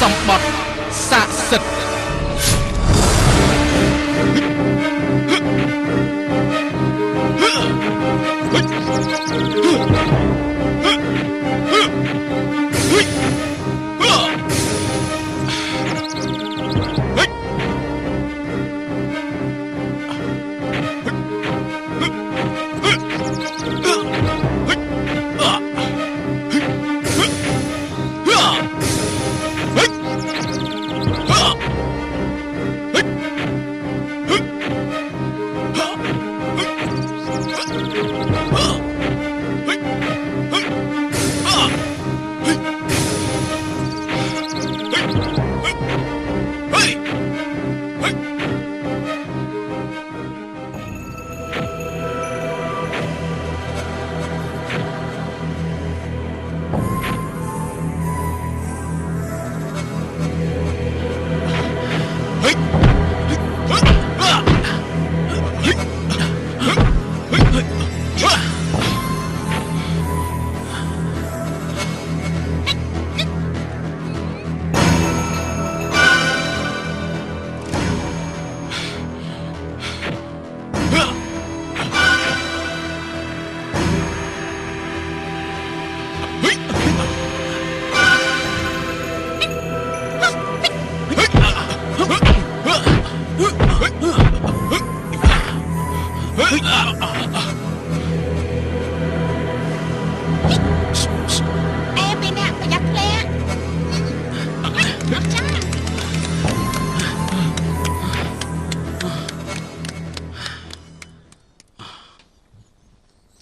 សម្បត្តិស័ក្តិសិទ្ធិ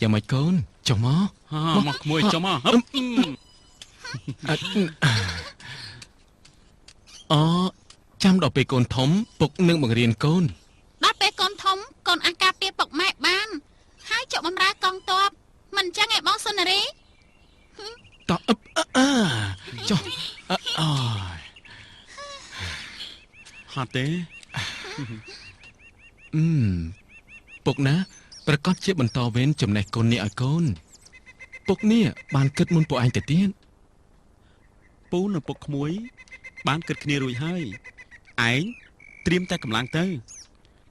យ៉ាងម៉េចកូនចុះមកក្មួយចុះមកចាំដល់ពេលកូនធំពុកនឹងបង្រៀនកូនដល់ពេលកូនធំកូនអាចការពារពុកម៉ែបានហើយចុះបំរើកងទ័ពមិនអញ្ចឹងឯបងសុនារីតចុះហត់ទេពុកណាប្រកាសជាបន្តវេនចំណេះកូននេះឲ្យកូនពុកនេះបានគិតមុនពួកឯងទៅទៀតពូនិងពុកក្មួយបានគិតគ្នារួចហើយឯងត្រៀមតែកម្លាំងទៅ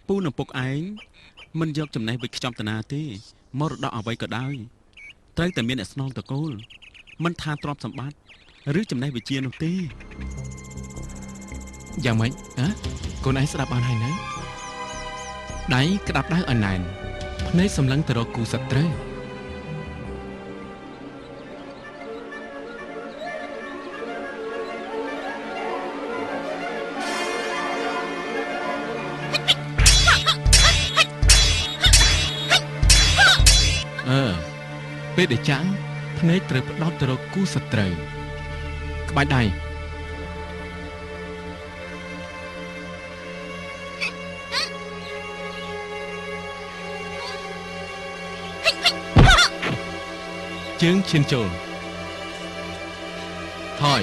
ពូនិងពុកឯងមិនយកចំណេះវិខ្ចប់តាណាទេមរតកអ្វីក៏ដោយត្រូវតែមានអ្នកស្នងតកូលមិនថាទ្រព្យសម្បត្តិឬចំណេះវិជ្ជានោះទេយ៉ាងម៉េចកូនឯងស្ដាប់បានហើយនៅដៃក្តាប់ដៅឲ្យណែនភ្នែកសម្លឹងទៅរកគូសត្រូវពេលដែលចាំងភ្នែកត្រូវផ្ដោតទៅរកគូសត្រូវក្បាច់ដៃជើងឈានចូលថយ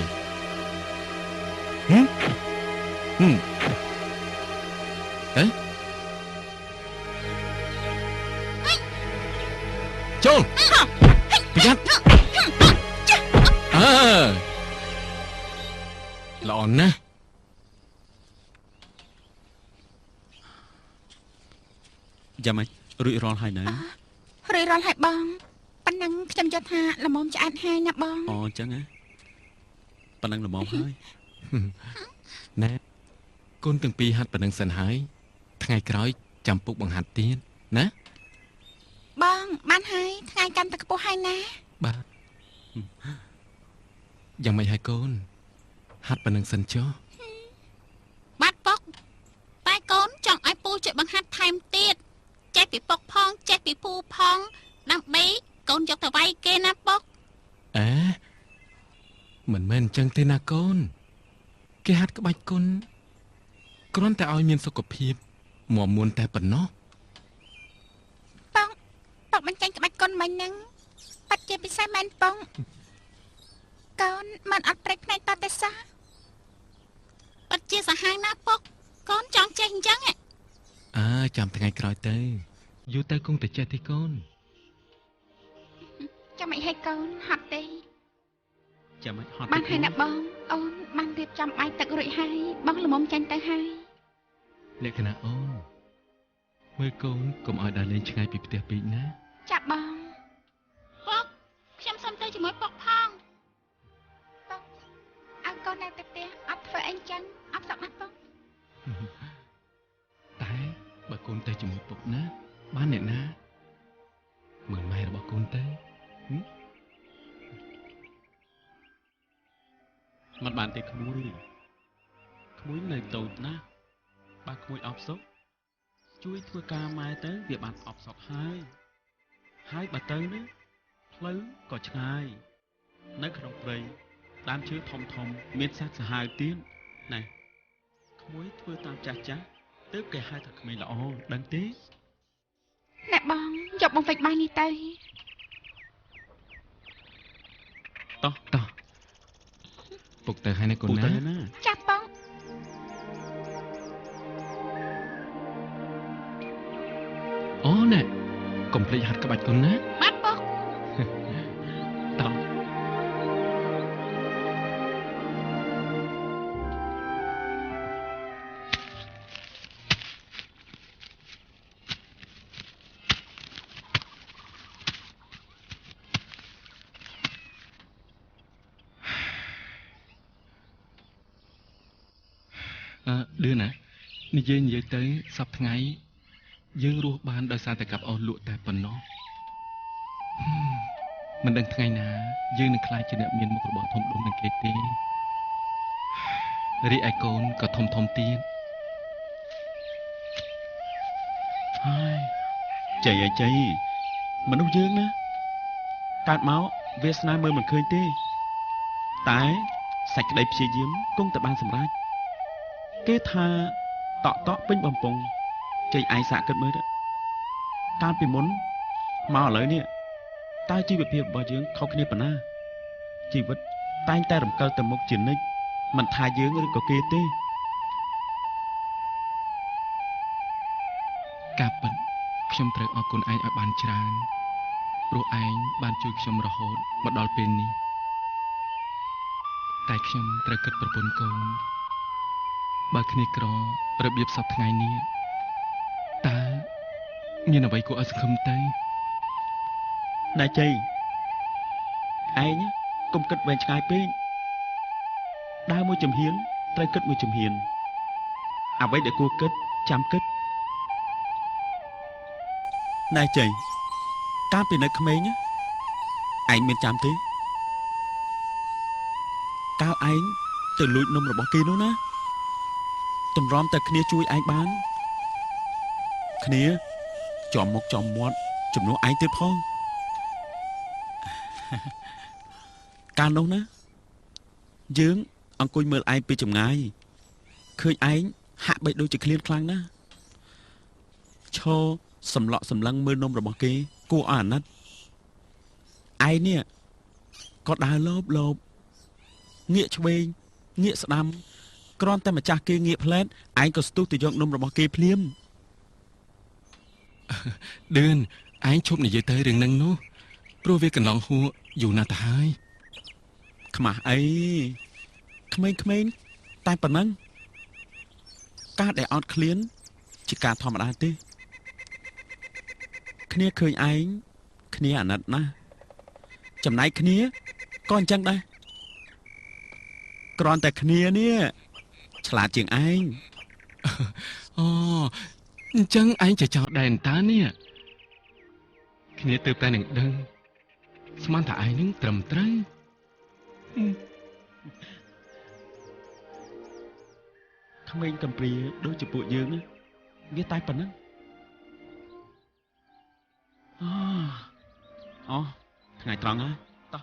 ចូលប្រយ័ត្នល្អណាស់យ៉ាងម៉េចរួចរាល់ហើយនៅរួចរាល់ហើយបងប៉ុណ្ណឹងខ្ញុំយល់ថាល្មមឆ្អែតហើយណាបងអញ្ចឹងប៉ុណ្ណឹងល្មមហើយណែកូនទាំងពីរហាត់ប៉ុណ្ណឹងសិនហើយថ្ងៃក្រោយចាំពុកបង្ហាត់ទៀតណាបងបានហើយថ្ងៃកាន់តែខ្ពស់ហើយណាបាទយ៉ាងម៉េចហើយកូនហាត់ប៉ុណ្ណឹងសិនចុះបាទពុកតែកូនចង់ឲ្យពូជួយបង្ហាត់ថែមទៀតចេះពីពុកផងចេះពីពូផងដើម្បីកូនយកទៅវាយគេណាពុកមិនមែនអញ្ចឹងទេណាកូនគេហាត់ក្បាច់គុណគ្រាន់តែឲ្យមានសុខភាពមាំមួនតែប៉ុណ្ណោះពុកមិនចាញ់ក្បាច់គុណមិញហ្នឹងបាត់ជាពិសេសមែនពុកកូនមិនអត់ព្រេចផ្នែកតតែសោះបាត់ជាសាហាវណាពុកកូនចង់ចេះអញ្ចឹងចាំថ្ងៃក្រោយទៅយូរទៅគង់តែចេះទេកូនចាំមិនឲ្យកូនហត់ទេច ចាំមិនហត់ បានហើយណាបងអូនបានរៀបចំបាយទឹករួចហើយបងល្មមចាញ់ទៅហើយ លក្ខណៈអូនមើលកូនកុំឲ្យដើរលេងឆ្ងាយពីផ្ទះពេកណា ចាបងពុកខ្ញុំសុំទៅជាមួយពុកផងពុកឲ្យកូននៅទៅផ្ទះអត់ធ្វើអីចឹងអត់សុខណាពុក តែបើកូនទៅជាមួយពុកណាបានអ្នកណាមើលម៉ែរបស់កូនទៅ មិនបានទេក្មួយនៅតូចណាស់បើក្មួយអបសុកជួយធ្វើការម៉ែទៅវាបានអបសុកហើយបើទៅណាផ្លូវក៏ឆ្ងាយនៅក្នុងព្រៃដើមឈើធំមានសត្វសាហាវទៀតណែក្មួយធ្វើតាមចាស់ទើបគេហៅថាក្មេងល្អដឹងទេ អ្នកបងយកបងវិចបាយនេះទៅ តោះពុកទៅហើយណាកូន ពូ ណា ទៅណា ចាបង អូណែកុំភ្លេចហាត់ក្បាច់កូនណា បានពុក តោះ ឌឿនណានិយាយទៅសប្ថ្ងៃយើងរស់បានដោយសារតែកាប់អស់លក់តែប៉ុណ្ណោះមិនដឹងថ្ងៃណាយើងនឹងខ្លាចជាអ្នកមានមុខរបរធំដុំនឹងគេទេរីឯកូនក៏ធំទៀតហើយ ចៃមនុស្សយើងណាកើតមកវាសនាមើលមិនឃើញទេតែសេចក្តីព្យាយាមគង់តែបានសម្រេចគេថាតក់ពេញបំពង់ចៃឯងសាកគិតមើលទៅកាលពីមុនមកឥឡូវនេះតើជីវភាពរបស់យើងខុសគ្នាប៉ុណ្ណាជីវិតតែងតែរំកិលទៅមុខជានិច្ចមិនថាយើងឬក៏គេទេ ការពិតខ្ញុំត្រូវអរគុណឯងឲ្យបានច្រើនព្រោះឯងបានជួយខ្ញុំរហូតមកដល់ពេលនេះតែខ្ញុំត្រូវគិតប្រពន្ធកូនបើគ្នាក្ររបៀបសពថ្ងៃនេះតើមានអ្វីគួរឲ្យសង្ឃឹមទៅ ណែចៃឯងកុំគិតវែងឆ្ងាយពេកដើរមួយជំហានត្រូវគិតមួយជំហានអ្វីដែលគួរគិតចាំគិតណែចៃកាលពីនៅក្មេងឯងមានចាំទេកាលឯងទៅលួចនំរបស់គេនោះណាតម្រាំតែគ្នាជួយឯងបានគ្នាចំមុខចំមាត់ជំនួសឯងទៀតផងកាលនោះណាយើងអង្គុយមើលឯងពីចម្ងាយឃើញឯងហាក់បីដូចជាឃ្លានខ្លាំងណាស់ឈរសម្លក់សម្លឹងមើលនំរបស់គេគួរឲ្យអាណិតឯងនេះក៏ដើរលោបងាកឆ្វេងងាកស្ដាំគ្រាន់តែម្ចាស់គេងាកផ្លែតឯងក៏ស្ទុះទៅយកនំរបស់គេភ្លាម ឌឿនឯងឈប់និយាយទៅរឿងហ្នឹងនោះព្រោះវាកន្លងហួសយូរណាស់ទៅហើយ ខ្មាស់អីក្មេងៗតែប៉ុណ្ណឹងការដែលអត់ឃ្លានជាការធម្មតាទេគ្នាឃើញឯងគ្នាអាណិតណាស់ចំណែកគ្នាក៏អញ្ចឹងដែរគ្រាន់តែគ្នានេះឆ្លាតជាងឯង អូអញ្ចឹងឯងចេះចោលដែរតើនេះគ្នាទើបតែនឹងដឹងស្មានថាឯងនឹងត្រឹមត្រូវ ក្មេងកំព្រាដូចជាពួកយើងណាវាតែប៉ុណ្ណឹងអូថ្ងៃត្រង់ហើយតោះ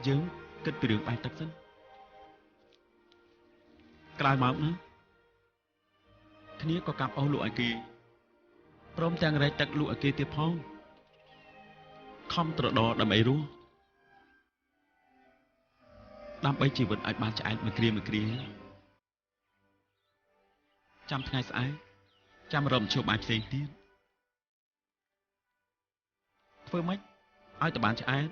យើងគិតពីរឿងបាយទឹកសិនក្រោយមកណាគ្នាក៏កាប់អស់លក់ឲ្យគេព្រមទាំងរែកទឹកលក់ឲ្យគេទៀតផងខំត្រដរដើម្បីរស់ដើម្បីជីវិតឲ្យបានឆ្អែតមួយគ្រាចាំថ្ងៃស្អែកចាំរកមជ្ឈបាយផ្សេងទៀតធ្វើម៉េចឲ្យតបានឆ្អែត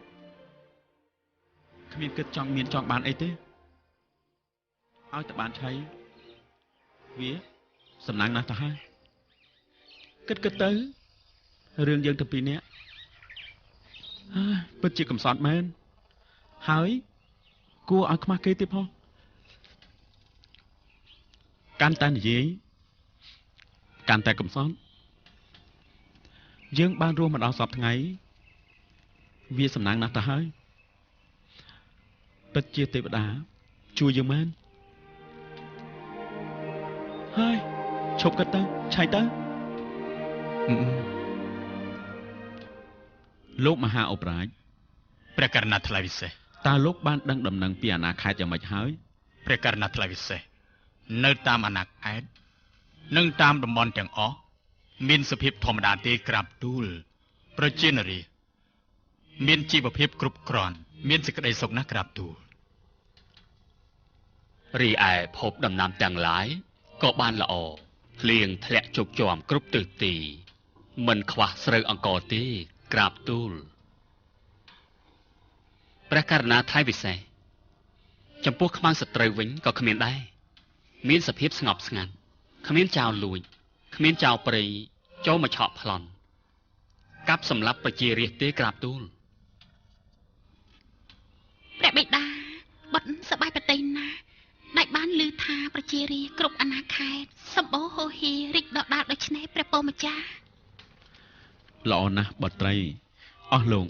គ្មានគិតចង់មានចង់បានអីទេឲ្យតែបានឆៃវាសំណាងណាស់ទៅហើយគិតទៅរឿងយើងទៅពីរនាក់ពិតជាកំសត់មែនហើយគួរឲ្យខ្មាស់គេទៀតផងកាន់តែនិយាយកាន់តែកំសត់យើងបានរស់មកដល់សពថ្ងៃវាសំណាងណាស់ទៅហើយពិតជាទេវតាជួយយើងមែនហើយឈប់គិតទៅឆៃទៅលោកមហាឧបរាជព្រះករណីថ្លៃពិសេសតើលោកបានដឹងដំណឹងពីអាណាខេត្តយ៉ាងម៉េចហើយព្រះករណីថ្លៃពិសេសនៅតាមអាណាខេត្តនិងតាមតំបន់ទាំងអស់មានសភាពធម្មតាទេក្រាបទូលប្រជានារីមានជីវភាពគ្រប់គ្រាន់មានសេចក្តីសុខណាស់ក្រាបទូលរីឯភពដំណាំទាំងឡាយក៏បានល្អភ្លៀងធ្លាក់ជោគជាំគ្រប់ទិសទីមិនខ្វះស្រូវអង្ករទេក្រាបទូលព្រះករុណាថៃពិសេសចំពោះខ្មាំងសត្រូវវិញក៏គ្មានដែរមានសភាពស្ងប់ស្ងាត់គ្មានចោរលួចគ្មានចោរព្រៃចូលមកឆក់ប្លន់កាប់សម្លាប់ប្រជារាស្ត្រទេក្រាបទូលព្រះបិតាបុត្រសប្បាយប្រតិណាដែលបានឮថាប្រជារាស្ត្រគ្រប់អាណាខេត្តសម្បូរហូហៀរីកដដាលដូច្នេះព្រះពរម្ចាស់ល្អណាស់បុត្រីអស់លោ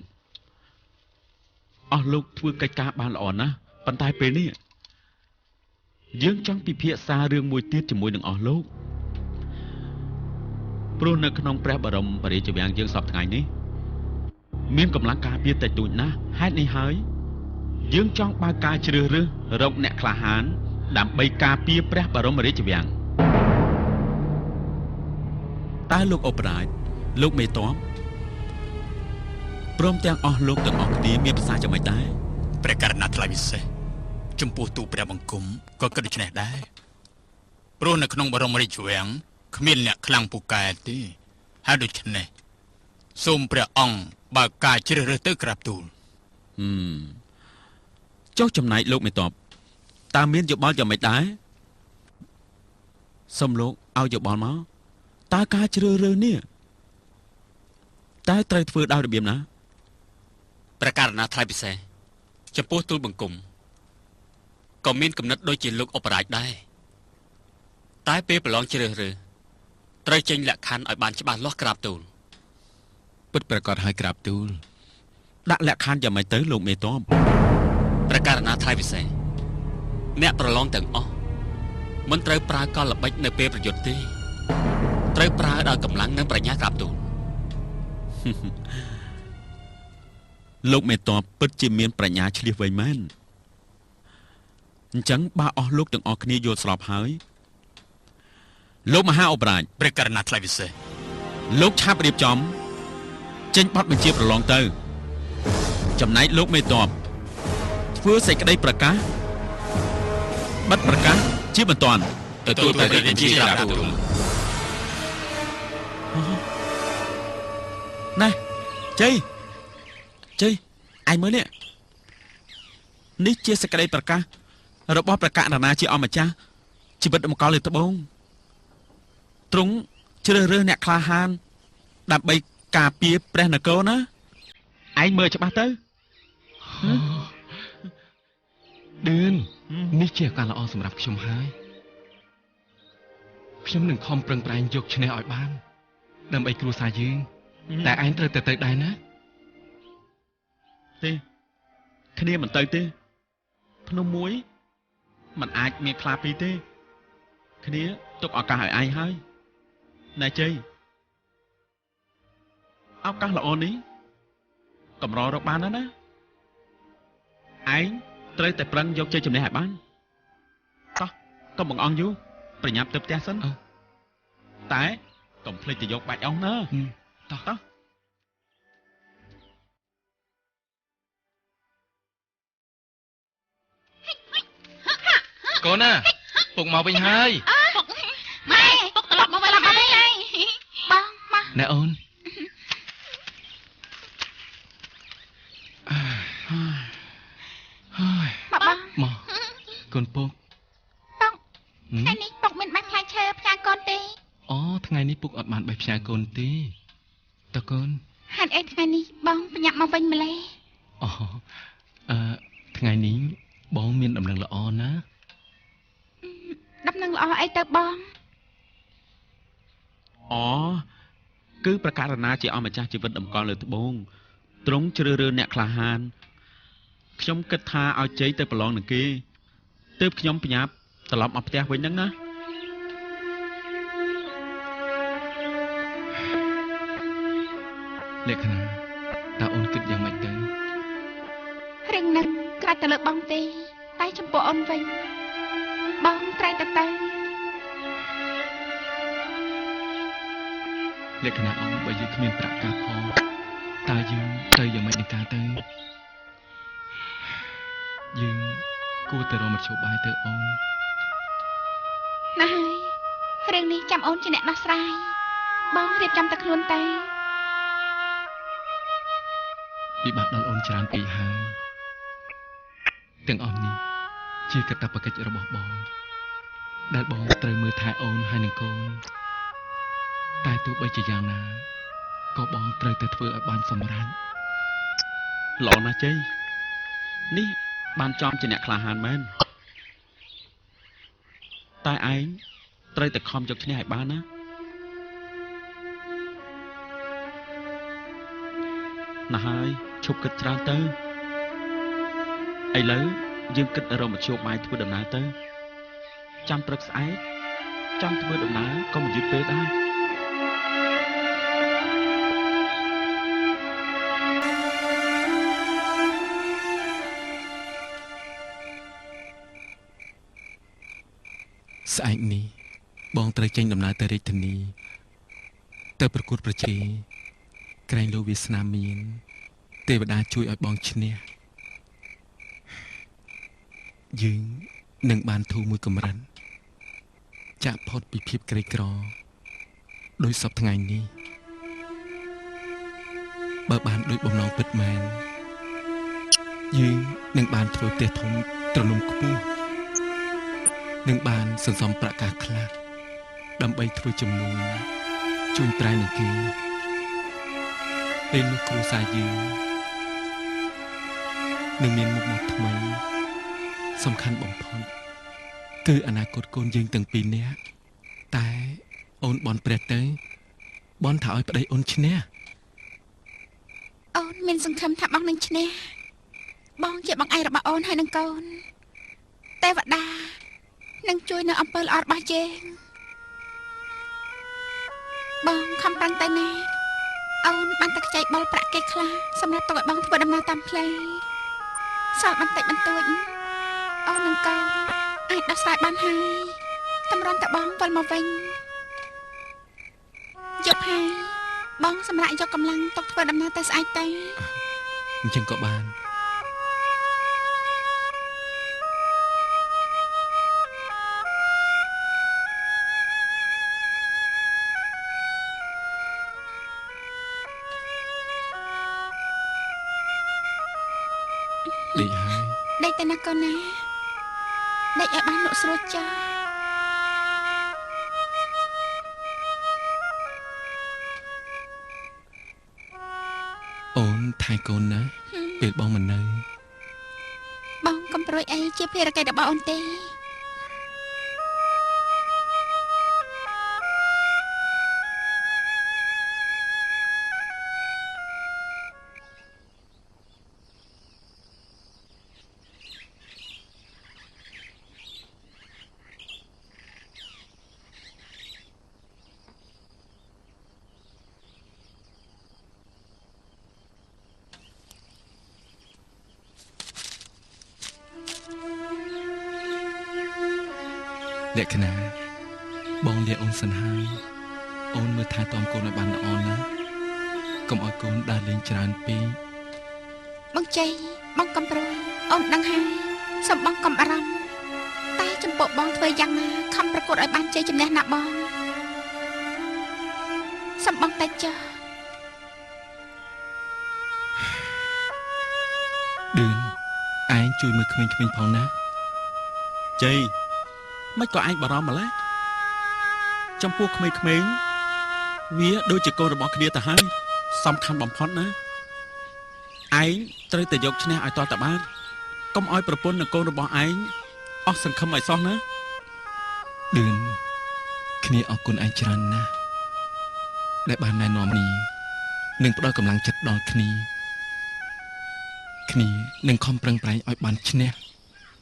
កធ្វើកិច្ចការបានល្អណាស់ប៉ុន្តែពេលនេះយើងចង់ពិភាក្សារឿងមួយទៀតជាមួយនឹងអស់លោកព្រោះនៅក្នុងព្រះបរមរាជវាំងយើងសពថ្ងៃនេះមានកម្លាំងការពារតិចតួចណាស់ហេតុនេះហើយយើងចង់បើកការជ្រើសរើសរកអ្នកក្លាហានដើម្បីការពារព្រះបរមរាជវាំងតើលោកអបរាជលោកមេតមព្រមទាំងអស់លោកទាំងអស់គ្នាមានប្រសាសន៍យ៉ាងម៉េចដែរព្រះករណីថ្លៃពិសេសចំពោះទូព្រះបង្គំក៏គិតដូច្នេះដែរព្រោះនៅក្នុងបរមរាជវាំងគ្មានអ្នកខ្លាំងពូកែទេហើយដូច្នេះសូមព្រះអង្គបើកការជ្រើសរើសទៅក្រាបទូលចុះចំណែកលោកមេតបតើមានយោបល់យ៉ាងម៉េចដែរសូមលោកឲ្យយោបល់មកតើការជ្រើសរើសនេះតើត្រូវធ្វើដោយរបៀបណាព្រះករណីថ្លៃពិសេសចំពោះទូលបង្គំក៏មានគំនិតដូចជាលោកអបរាជដែរតែពេលប្រឡងជ្រើសរើសត្រូវចេញលក្ខខណ្ឌឲ្យបានច្បាស់លាស់ក្រាបទូលពិតប្រាកដឲ្យក្រាបទូលដាក់លក្ខខណ្ឌយ៉ាងម៉េចទៅលោកមេតបព្រះករណីថ្លៃពិសេសអ្នកប្រឡងទាំងអស់មិនត្រូវប្រើកលល្បិចនៅពេលប្រយុទ្ធទេត្រូវប្រើដោយកម្លាំងនិងប្រាជ្ញាក្រាបទូលលោកមេតបពិតជាមានប្រាជ្ញាឆ្លៀសវៃមែនអញ្ចឹងបើអស់លោកទាំងអស់គ្នាយល់ស្របហើយលោកមហាឧបរាជព្រះករណីថ្លៃពិសេសលោកឆាប់រៀបចំចេញប័ណ្ណបញ្ជាប្រឡងទៅចំណែកលោកមេតបធ្វើសេចក្តីប្រកាសបិទប្រកាសជាបន្ទាន់ទទួលព្រះរាជាក្រាបទូលណែជ័យឯងមើលនេះជាសេចក្តីប្រកាសរបស់ព្រះករុណាជាអម្ចាស់ជីវិតមកលលើត្បូងទ្រង់ជ្រើសរើសអ្នកក្លាហានដើម្បីការពារព្រះនគរណាឯងមើលច្បាស់ទៅឌឿននេះជាឱកាសល្អសម្រាប់ខ្ញុំហើយខ្ញុំនឹងខំប្រឹងប្រែងយកឈ្នះឲ្យបានដើម្បីគ្រួសារយើងតែឯងត្រូវទៅដែរណាទេគ្នាមិនទៅទេភ្នំមួយมันអាចមានខ្លាពីរទេគ្នាទុកឱកាសឲ្យឯងហើយណែជ័យឱកាសល្អនេះកម្ររកបានណាឯងត្រូវតែប្រឹងយកជ័យជំនះឲ្យបានតោះកុំបង្អង់យូរប្រញាប់ទៅផ្ទះសិនតែកុំភ្លេចទៅយកបាច់អស់ណាតោះកូនណាពុកមកវិញហើយម៉ែពុកត្រឡប់មកវិញហើយបងមកណែអូន កូនពុក ប៉ុក ហឹម ថ្ងៃនេះប៉ុកមិនបាច់ផ្លែឈើផ្ញើកូនទេ អូថ្ងៃនេះពុកអត់បានបេះផ្ញើកូនទេតើកូន ហេតុអីថ្ងៃនេះបងបញ្ញាប់មកវិញម្លេះ អូថ្ងៃនេះបងមានដំណឹងល្អណាស់ ដំណឹងល្អអីទៅបង អូគឺប្រកាសណាជាអម្ចាស់ជីវិតតម្កល់លើត្បូងទ្រង់ជ្រើសរើសអ្នកក្លាហានខ្ញុំគិតថាឲ្យជ័យទៅប្រឡងនឹងគេទើបខ្ញុំបញ្ញាប់ត្រឡប់មកផ្ទះវិញហ្នឹងណា លក្ខណៈតើអូនគិតយ៉ាងម៉េចទៅ រឿងហ្នឹងក្រៅតែលើបងទេតែចំពោះអូនវិញបងត្រូវតែទៅ លក្ខណៈអូនបើយើងគ្មានប្រាក់ការផងតើយើងទៅយ៉ាងម៉េចនឹងការទៅយើងគួរតែរកមធ្យោបាយទៅអូន ណាស់ហើយរឿងនេះចាំអូនជាអ្នកដោះស្រាយបងរៀបចំតែខ្លួនទៅ ពិបាកដល់អូនច្រើនពេកហើយទាំងអស់នេះជាកាតព្វកិច្ចរបស់បងដែលបងត្រូវមើលថែអូនហើយនឹងកូនតែទោះបីជាយ៉ាងណាក៏បងត្រូវតែធ្វើឲ្យបានសម្រេច ល្អណាស់ជ័យនេះបានចំជាអ្នកក្លាហានមែនតែឯងត្រូវតែខំយកឈ្នះឲ្យបានណាណាស់ហើយឈប់គិតច្រើនទៅឥឡូវយើងគិតរកមធ្យោបាយធ្វើដំណើរទៅចាំព្រឹកស្អែកចង់ធ្វើដំណើរក៏មិនយឺតពេកដែរ ស្អែកនេះបងត្រូវចេញដំណើរទៅរាជធានីទៅប្រកួតប្រជែងក្រែងលោកវាសនាមានទេវតាជួយឲ្យបងឈ្នះយើងនឹងបានធូរមួយកម្រិតចាក់ផុតពីភាពក្រីក្រដោយសពថ្ងៃនេះបើបានដូចបំណងពិតមែនយើងនឹងបានធ្វើផ្ទះធំទ្រនំខ្ពស់នឹងបានសន្សំប្រាក់កាសខ្លះដើម្បីធ្វើចំនួនជួញត្រែនឹងគេពេលនោះគ្រួសារយើងនឹងមានមុខមាត់ថ្មីសំខាន់បំផុតគឺអនាគតកូនយើងទាំងពីរនាក់តែអូនបនព្រះទៅបនថាឲ្យប្តីអូនឈ្នះ អូនមានសង្ឃឹមថាបងនឹងឈ្នះបងជាបងឯងរបស់អូនហើយនឹងកូនទេវតានឹងជួយនៅអំពើល្អរបស់យើងបងខំប្រឹងទៅណាអូនបានតែខ្ចីបុលប្រាក់គេខ្លះសម្រាប់ទុកឲ្យបងធ្វើដំណើរតាមផ្លូវសល់បន្តិចបន្តួចអូននឹងកូនអាចដោះស្រាយបានហើយតម្រាំតែបងវិលមកវិញយប់ហើយបងសម្រាប់យកកម្លាំងទុកធ្វើដំណើរទៅស្អែកទៅ អញ្ចឹងក៏បានដេកហើយ ដេកទៅណាកូនណាដេកឲ្យបានលក់ស្រួលចាស់ អូនថែកូនណាពេលបងមិននៅ បងកំប្រួយអីជាភារកិច្ចរបស់អូនទេ លក្ខណៈបងលាអូនសិនហើយអូនមើលថែទាំកូនឲ្យបានល្អណាកុំឲ្យកូនដើរលេងច្រើនពេក បងជ័យបងកំប្រួយអូនដឹងហើយសូមបងកុំបារម្ភតែចំពោះបងធ្វើយ៉ាងណាខំប្រកួតឲ្យបានជ័យជំនះណាបងសូមបងតែចុះ ឌឿនឯងជួយមើលក្មេងៗផងណា ជ័យមិនក៏ឯងបារម្ភម្ល៉េះចំពោះក្មេងៗវាដូចជាកូនរបស់គ្នាទៅហើយសំខាន់បំផុតណាឯងត្រូវតែយកឈ្នះឲ្យតតែបានកុំឲ្យប្រពន្ធនិងកូនរបស់ឯងអស់សង្ឃឹមឲ្យសោះណាឌឿនគ្នាអរគុណឯងច្រើនណាស់ដែលបានណែនាំនេះនិងផ្ដល់កម្លាំងចិត្តដល់គ្នានឹងខំប្រឹងប្រែងឲ្យបានឈ្នះ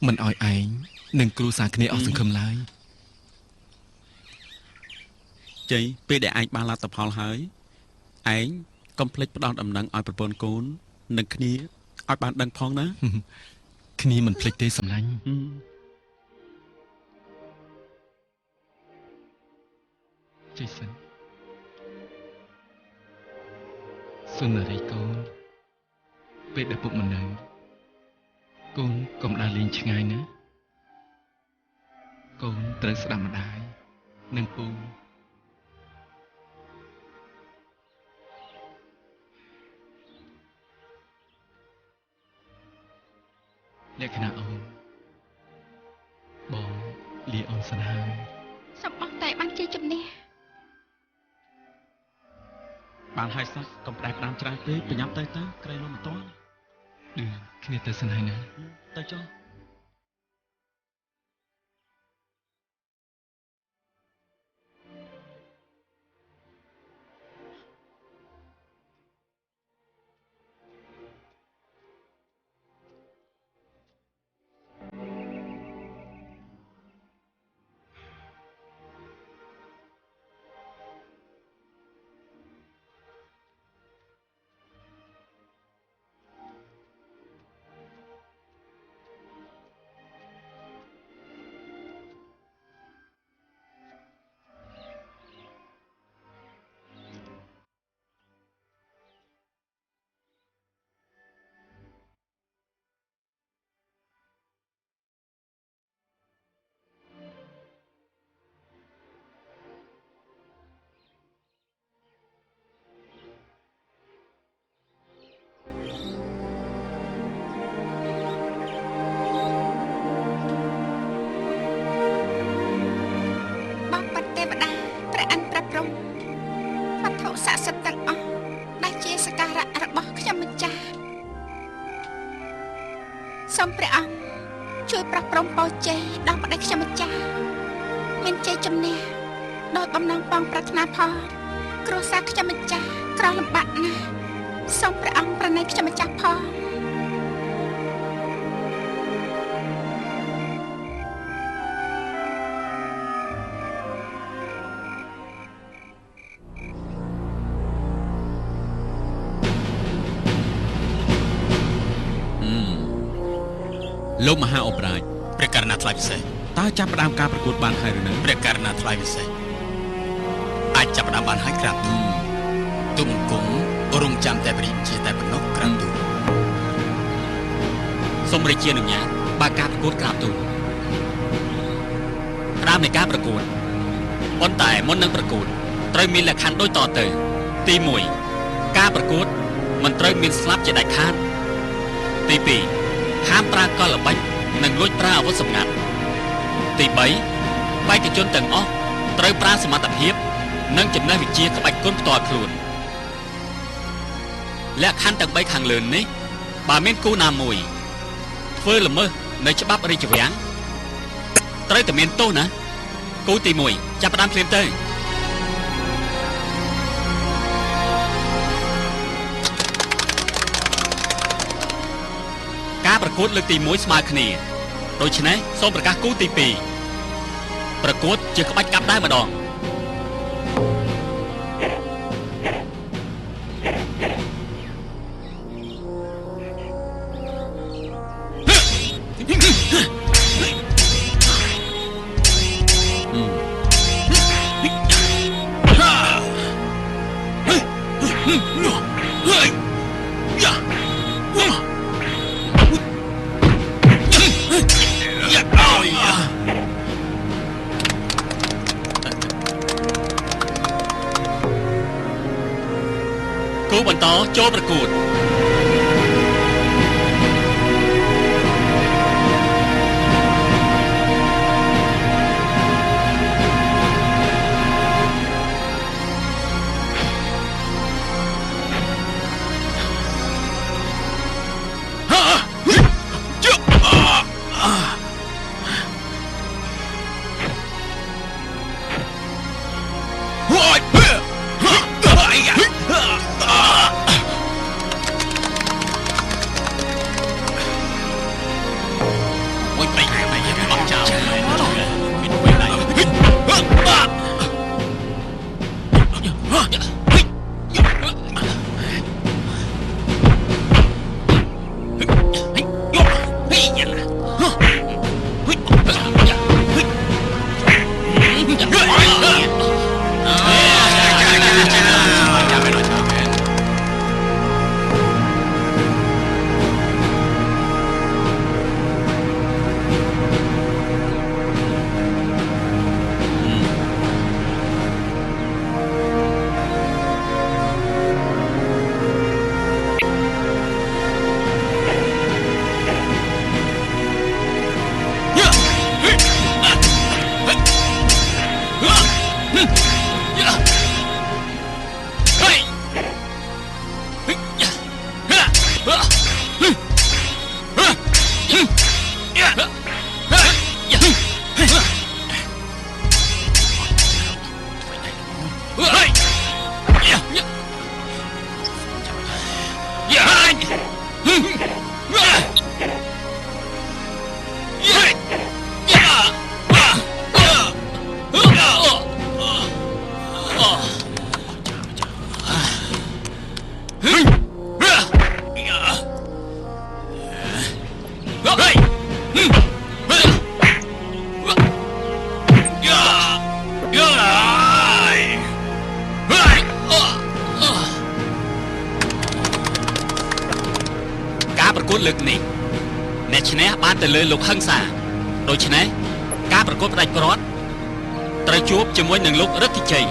មិនឲ្យឯងនិងគ្រូសាគ្នាអស់សង្ឃឹមឡើយជ័យពេលដែលឯងបានលទ្ធផលហើយឯងកុំភ្លេចផ្ដល់ដំណឹងឲ្យប្រពន្ធកូននិងគ្នាឲ្យបានដឹងផងណាគ្នាមិនភ្លេចទេសម្លាញ់ជ័យសិនសុនារីកូនពេលដែលពុកមិននៅកូនកុំដើរលេងឆ្ងាយណាកូនត្រូវស្ដាប់ម្ដាយនិងពូលក្ខណៈអូនបងលាអូនសិនហើយសូមអរតែបានជាជំនះបានហើយសោះកុំផ្ដែផ្ដាំច្រើនពេកប្រញាប់ទៅក្រែងលំមិនទាន់ឌឿនគ្នាទៅសិនហើយណាទៅចុះសូមព្រះអង្គជួយប្រោះព្រំពរជ័យដល់ប្តីខ្ញុំម្ចាស់មានជ័យជំនះដោយបំណងបងប្រាថ្នាផងគ្រួសារខ្ញុំម្ចាស់ក្រលំបាកណាស់សូមព្រះអង្គប្រណីខ្ញុំម្ចាស់ផងលោកមហាអបរាជព្រះករណាថ្លៃពិសេសតើចាប់ផ្ដើមការប្រកួតបានហើយឬនៅព្រះករណាថ្លៃពិសេសអាចចាប់ផ្ដើមបានហើយក្រាបទូលគុំរងចាំតែព្រះរាជាតែប៉ុណ្ណោះក្រាបទូលសូមរាជាអនុញ្ញាតបើកការប្រកួតក្រាបទូលផ្ដើមនៃការប្រកួតប៉ុន្តែមុននឹងប្រកួតត្រូវមានលក្ខខណ្ឌដូចតទៅទី1ការប្រកួតមិនត្រូវមានស្លាប់ជាដាច់ខាតទី2ហាមប្រើកលល្បិចនិងលួចប្រើអាវុធសម្ងាត់ទី3បេក្ខជនទាំងអស់ត្រូវប្រើសមត្ថភាពនិងចំណេះវិជ្ជាក្បាច់គុណផ្ទាល់ខ្លួនលក្ខខណ្ឌទាំង3ខាងលើនេះបើមានគូណាមួយធ្វើល្មើសនៅច្បាប់រាជវាំងត្រូវតែមានទោសណាគូទី1ចាប់ផ្ដើមភ្លាមទៅការប្រកួតលើកទី1ស្មើគ្នាដូច្នេះសូមប្រកាសគូទី2ប្រកួតជាក្បាច់កាប់ដែរម្ដងគូបន្តចូលប្រកួត បានទៅលើលោកហឹង្សាដូច្នេះការប្រកួតផ្ដាច់ព្រាត់ត្រូវជួបជាមួយនឹងលោករិទ្ធិជ័យ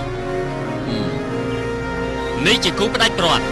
នេះជាគូផ្ដាច់ព្រាត់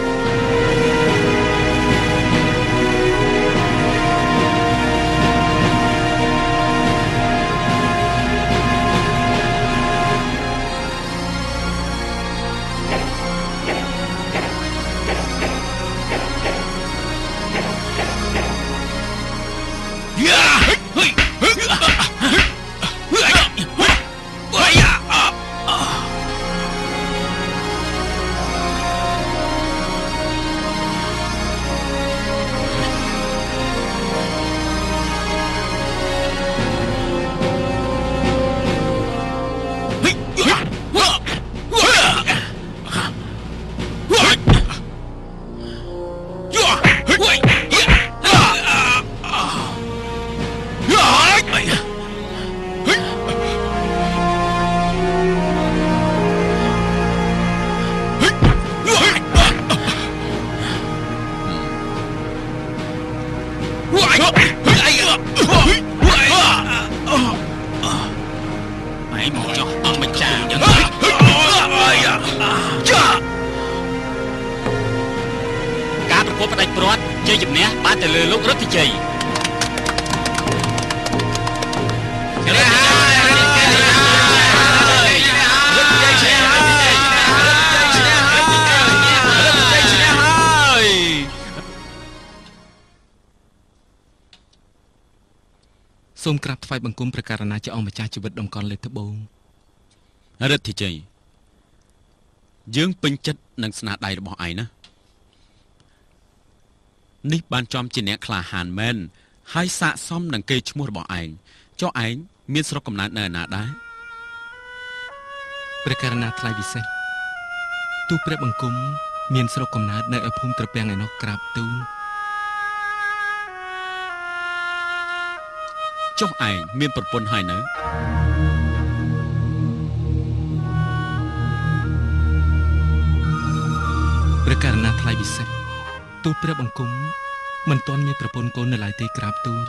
ការប្រកួតផ្ដាច់ព្រាត់ជ័យជំនះបានទៅលើលោករិទ្ធិជ័យសូមក្រាបថ្វាយបង្គំព្រះករណាជាអង្គម្ចាស់ជីវិតដំកល់លេខត្បូងរិទ្ធិជ័យយើងពេញចិត្តនឹងស្នាដៃរបស់ឯងណានេះបានចំជាអ្នកក្លាហានមែនហើយស័ក្តិសមនឹងកេរ្តិ៍ឈ្មោះរបស់ឯងចុះឯងមានស្រុកកំណើតនៅឯណាដែរព្រះករណាថ្លៃពិសេសទូព្រះបង្គំមានស្រុកកំណើតនៅឯភូមិត្រពាំងឯនោះក្រាបទូលចុះឯងមានប្រពន្ធហើយនៅព្រះករណាថ្លៃពិសេសទូព្រះបង្គំមិនទាន់មានប្រពន្ធកូននៅឡើយទេក្រាបទូល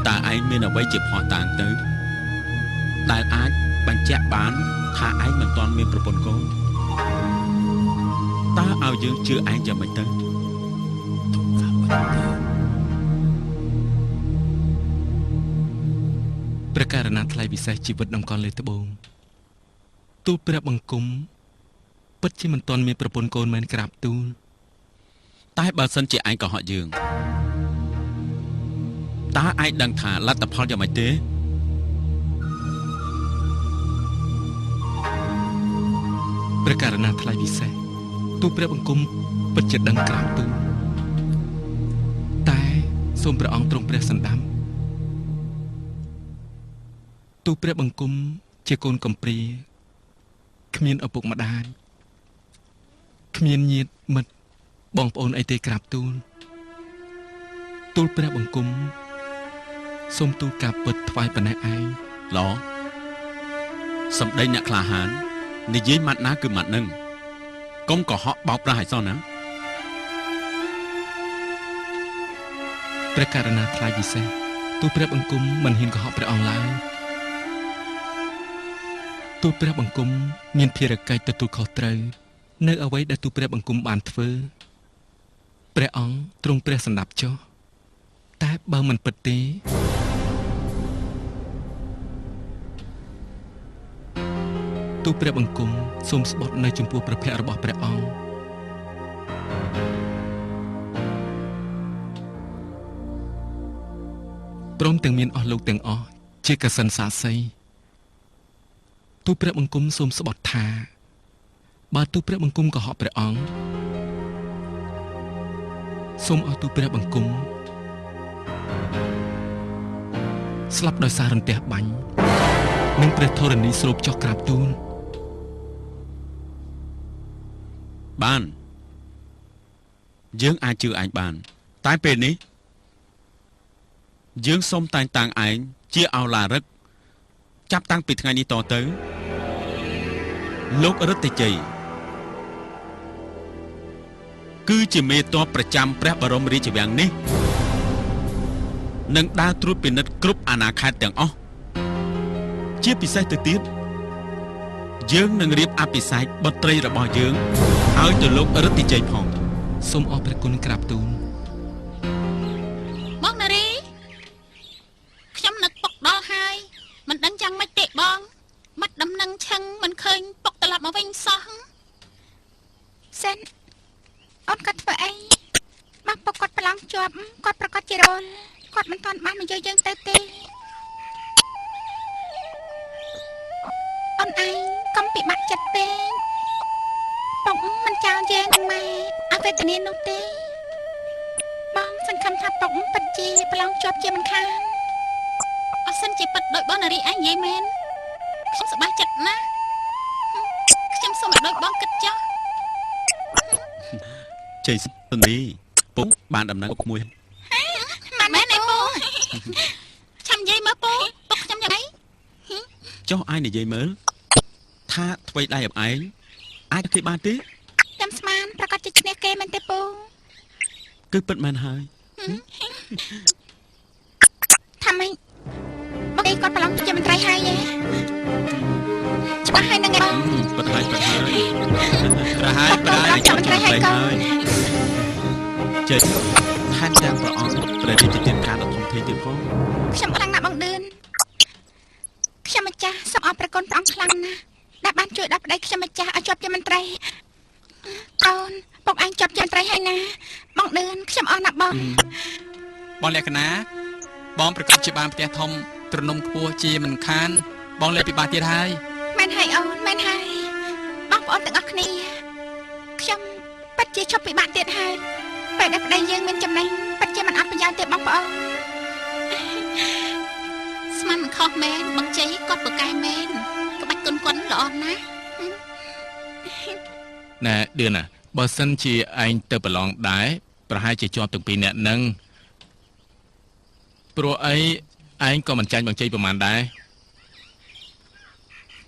តើឯងមានអ្វីជាភ័ស្តុតាងទៅដែលអាចបញ្ជាក់បានថាឯងមិនទាន់មានប្រពន្ធកូនតើឲ្យយើងជឿឯងយ៉ាងម៉េចទៅព្រះករណាថ្លៃពិសេសជីវិតដំកល់លេខត្បូងទូលព្រះបង្គំពិតជាមិនទាន់មានប្រពន្ធកូនមែនក្រាបទូលតែបើសិនជាឯងកុហកយើងតើឯងដឹងថាលទ្ធផលយ៉ាងម៉េចទេព្រះករណាថ្លៃពិសេសទូលព្រះបង្គំពិតជាដឹងក្រាបទូលតែសូមព្រះអង្គទ្រង់ព្រះសន្តាំទូលព្រះបង្គំជាកូនកំព្រាគ្មានឪពុកម្ដាយគ្មានញាតិមិត្តបងប្អូនអីទេក្រាបទូលព្រះបង្គំសូមទូលការពិតថ្វាយប៉ុណ្ណេះឯងឡសម្ដីអ្នកក្លាហាននិយាយម៉ាត់ណាគឺម៉ាត់នឹងកុំកុហកបោកប្រាស់ឲ្យសោះណាព្រះករណាថ្លៃពិសេសទូលព្រះបង្គំមិនហ៊ានកុហកព្រះអង្គឡើយទូលព្រះបង្គំមានភារកិច្ចទទួលខុសត្រូវនៅអ្វីដែលទូលព្រះបង្គំបានធ្វើព្រះអង្គទ្រង់ព្រះសម្ដាប់ចុះតែបើមិនពិតទេទូលព្រះបង្គំសូមស្បត់នៅចំពោះព្រះភ័ក្ត្ររបស់ព្រះអង្គព្រមទាំងមានអស់លោកទាំងអស់ជាកសិនសាស័យទូលព្រះបង្គំសូមស្បត់ថាបើទូលព្រះបង្គំកុហកព្រះអង្គសូមឲ្យទូលព្រះបង្គំស្លាប់ដោយសាររន្ទះបាញ់និងព្រះធរណីស្រូបចុះក្រាបទូលបានយើងអាចជឿឯងបានតែពេលនេះយើងសូមតែងតាំងឯងជាឱឡារិកចាប់តាំងពីថ្ងៃនេះតទៅលោករិទ្ធិជ័យគឺជាមេទ័ពប្រចាំព្រះបរមរាជវាំងនេះ នឹងដើរត្រួតពិនិត្យគ្រប់អាណាខេត្តទាំងអស់ជាពិសេសទៅទៀតយើងនឹងរៀបអភិសេកបុត្រីរបស់យើងឲ្យទៅលោករិទ្ធិជ័យផង សូមអរព្រះគុណក្រាបទូល បងនារីខ្ញុំនឹកពុកដល់ហើយមិនដឹងយ៉ាងម៉េចទេបងបាត់ដំណឹងឆឹងមិនឃើញពុកត្រឡប់មកវិញសោះសិនអូនគាត់ធ្វើអីបងពុកគាត់ប្រឡងជាប់គាត់ប្រកាសជារលគាត់មិនទាន់បានមកយកយើងទៅទេអូនឯងកុំពិបាកចិត្តពេកពុកមិនចោលយើងនឹងម៉ែអវេទនានោះទេបងសង្ឃឹមថាពុកពិតជាប្រឡងជាប់ជាមិនខានអសិនជាពិតដោយបងនារីឯងនិយាយមែនខ្ញុំសប្បាយចិត្តណាស់ខ្ញុំសូមឲ្យដូចបងគិតចោះ ជ័យសន្តិពុកបានដំណឹងក្មួយ មិនមែនទេពូចាំនិយាយមើលពូពុកខ្ញុំយ៉ាងម៉េច ចុះឯងនិយាយមើលថាអ្វីដៃឯងអាចគេបានទេ ខ្ញុំស្មានប្រកាសជាឈ្នះគេមែនទេពូ គឺពិតមែនហើយ ថាម៉េចបងឯងគាត់ប្រឡងជាមន្ត្រីហើយទេច្បាស់ហើយនឹងឯង ពិតហើយពិតហើយ ប្រហែលប្រហែល ចាំមន្ត្រីហើយកូន ជ័យថែមទាំងព្រះអង្គព្រះរាជទានការដ៏ធំធេងទៀតផង ខ្ញុំខ្លាំងណាស់បងឌឿនខ្ញុំម្ចាស់សូមអរព្រះគុណព្រះអង្គខ្លាំងណាស់ដែលបានជួយដល់ប្តីខ្ញុំម្ចាស់ឲ្យជាប់ជាមន្ត្រីកូនពុកឯងជាប់ជាមន្ត្រីហើយណាបងឌឿនខ្ញុំអរណាស់បង បងលក្ខណាបងប្រកាសជាបានផ្ទះធំទ្រនំខ្ពស់ជាមិនខានបងលេបពិបាកទៀតហើយ មែនហើយអូនមែនហើយបងប្អូនទាំងអស់គ្នាខ្ញុំពិតជាឈប់ពិបាកទៀតហើយពេលដែលប្តីយើងមានចំណេញពិតជាមិនអត់ប្រយោជន៍ទេបងប្អូនស្មានមិនខុសមែនបងជ័យគាត់ប្រកែមែនក្បាច់គុណគាត់ល្អណាស់ ណែឌឿនណាបើសិនជាឯងទៅប្រឡងដែរប្រហែលជាជាប់ទាំងពីរអ្នកនឹងព្រោះអីឯងក៏មិនចាញ់បងជ័យប្រហែលដែរ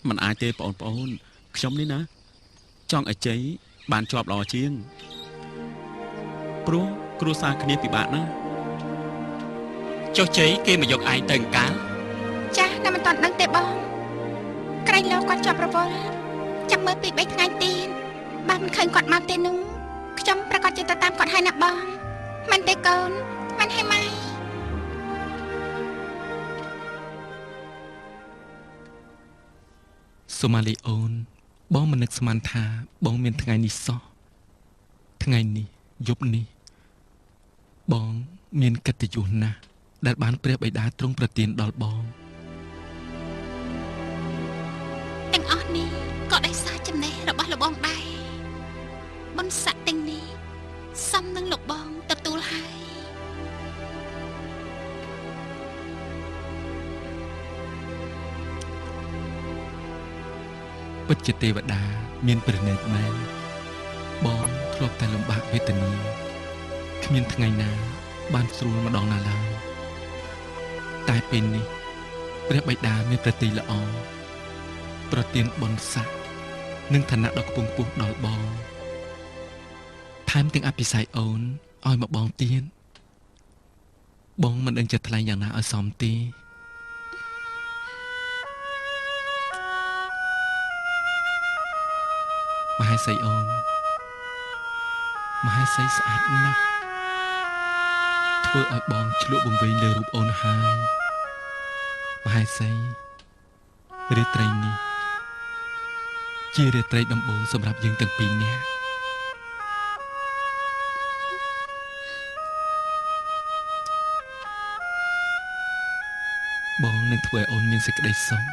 มันអាចទេបងប្អូនខ្ញុំនេះណាចង់ឲ្យជ័យបានជាប់ល្អជាងព្រោះគ្រួសារគ្នាពិបាកណាស់ ចុះជ័យគេមកយកឯងទៅអង្ការ ចាស់តែមិនតាន់ដឹងទេបងក្រែងលោកគាត់ជាប់រវល់ចាំមើលពី3ថ្ងៃទៀតបើមិនឃើញគាត់មកទេនោះខ្ញុំប្រកាសជាទៅតាមគាត់ហើយណាបងមែនទេកូនមែនហើយម៉ែ សូម៉ាលីអូនបងមិននឹកស្មានថាបងមានថ្ងៃនេះសោះថ្ងៃនេះយប់នេះបងមានកិត្តិយសណាស់ដែលបានព្រះបិតាទ្រង់ប្រទានដល់បង ទាំងអស់នេះក៏ដោយសារចំណេះរបស់លោកបងដែរបុណ្យស័ក្តិទាំងនេះសមនឹងលោកបងទទួលហើយ ពិតជាទេវតាមានព្រះនេតមែនបងធ្លាប់តែលំបាកវេទនាគ្មានថ្ងៃណាបានស្រួលម្ដងណាឡើយតែពេលនេះព្រះបិតាមានប្រតិល្អប្រទានបុណ្យស័ក្តិនិងឋានៈដ៏ខ្ពង់ខ្ពស់ដល់បងថែមទាំងអភិសេកអូនឲ្យមកបងទៀតបងមិនដឹងจะថ្លែងយ៉ាងណាឲ្យសមទេ មហេសីអូនមហេសីស្អាតណាស់ធ្វើឲ្យបងឆ្លក់បង្វេងលើរូបអូនហើយមហេសីរាត្រីនេះជារាត្រីដំបូងសម្រាប់យើងទាំងពីរនាក់បងនឹងធ្វើឲ្យអូនមានសេចក្តីសុខ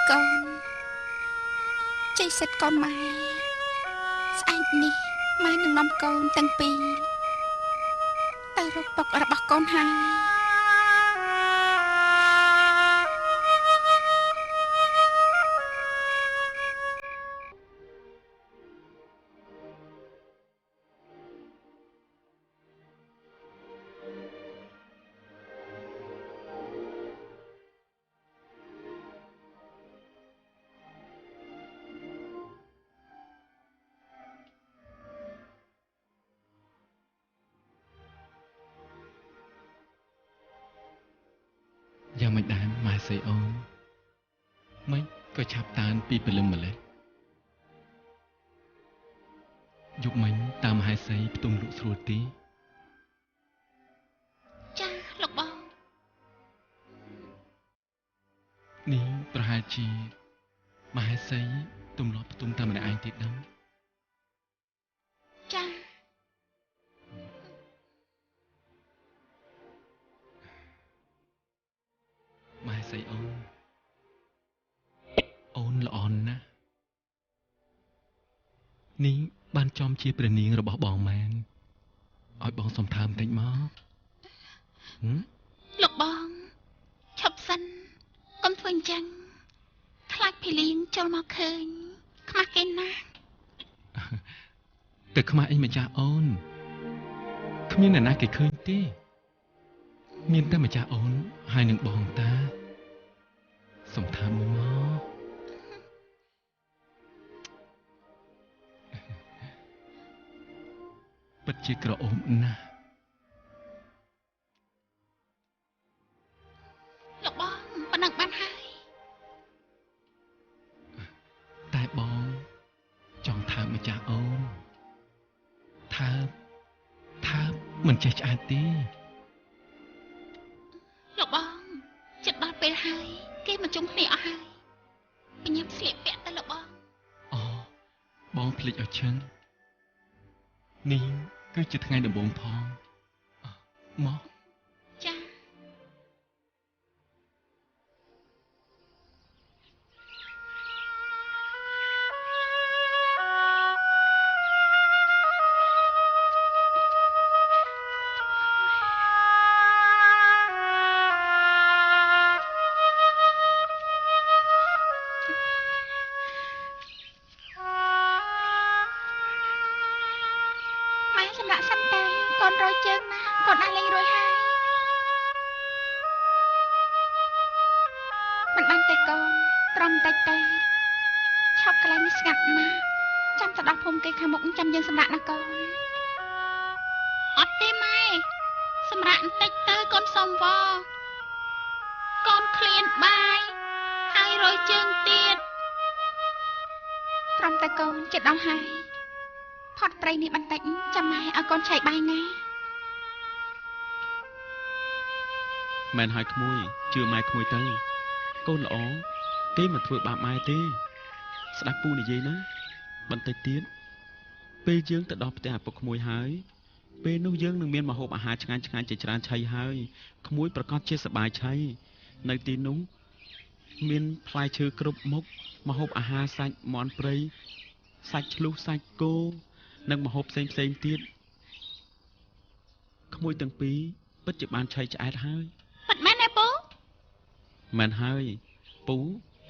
កូនជ័យសិទ្ធកូនម៉ែស្អែកនេះម៉ែនឹងនាំកូនទាំងពីរទៅរកពុករបស់កូនហើយ យ៉ាងមិនដែរម៉ែស្អីអូនមិនក៏ឆាប់តានពីព្រលឹមម្លេះយប់មិញតាមមហេសីផ្ទុំលក់ស្រួលទី ចាលោកបង នេះប្រហែលជាមហេសីទំលាប់ផ្ទុំតាមម្នាក់ឯងទៀតដឹង ចា ម៉ែស្អីអូនល្អណាស់នេះបានចំជាព្រះនាងរបស់បងមែនឲ្យបងសំថើមបន្តិចមក លោកបងឈប់សិនកុំធ្វើអញ្ចឹងខ្លាចភីលៀងចូលមកឃើញខ្មាស់គេណាស់ ទៅខ្មាស់អីម្ចាស់អូនគ្មានអ្នកណាគេឃើញទេមានតែម្ចាស់អូនហើយនឹងបងតាសំថើមមួយមកពិតជាក្រអូបណាស់ លោកបងប៉ុណ្ណឹងបានហើយ តែបងចង់ថើបម្ចាស់អូនថើបមិនចេះឆ្អែតទេ លោកបងចិត្តដល់ពេលហើយគេមកជុំគ្នាអស់ហើយបញ្ញាប់ស្លៀកពាក់ទៅលោកបង អូបងភ្លេចឲ្យឈឹងនេះគឺជាថ្ងៃដំបូងផងមក ចា ម៉ែសម្រាប់សិនទៅកូនរយជើងណាកូនអាចលេងរួយហើយមិនបានទេកូនត្រំតិចទៅឈប់កន្លែងនេះស្ងាត់ណាស់ចាំទៅដល់ភូមិគេខាងមុខចាំយើងសម្រាប់ណាកូនអត់ទេម៉ែសម្រាប់បន្តិចទៅកូនសុំវកូនឃ្លានបាយហើយរយជើងទៀតត្រំតែកូនចិត្តដល់ហើយផត់ព្រៃនេះបន្តិចចាំម៉ែឲ្យកូនឆែកបាយណា មែនហើយក្មួយជឿម៉ែក្មួយទៅកូនល្អគេមិនធ្វើបាបម៉ែទេស្ដាប់ពូនិយាយណាបន្តិចទៀតពេលយើងទៅដល់ផ្ទះឪពុកក្មួយហើយពេលនោះយើងនឹងមានម្ហូបអាហារឆ្ងាញ់ជាច្រើនឆៃហើយក្មួយប្រកាសជាសប្បាយឆៃនៅទីនោះមានផ្លែឈើគ្រប់មុខម្ហូបអាហារសាច់មាន់ព្រៃសាច់ឆ្លុះសាច់គោនិងម្ហូបផ្សេងទៀតក្មួយទាំងពីរពិតជាបានឆៃឆ្អែតហើយ ពិតមែនទេពូ មែនហើយពូ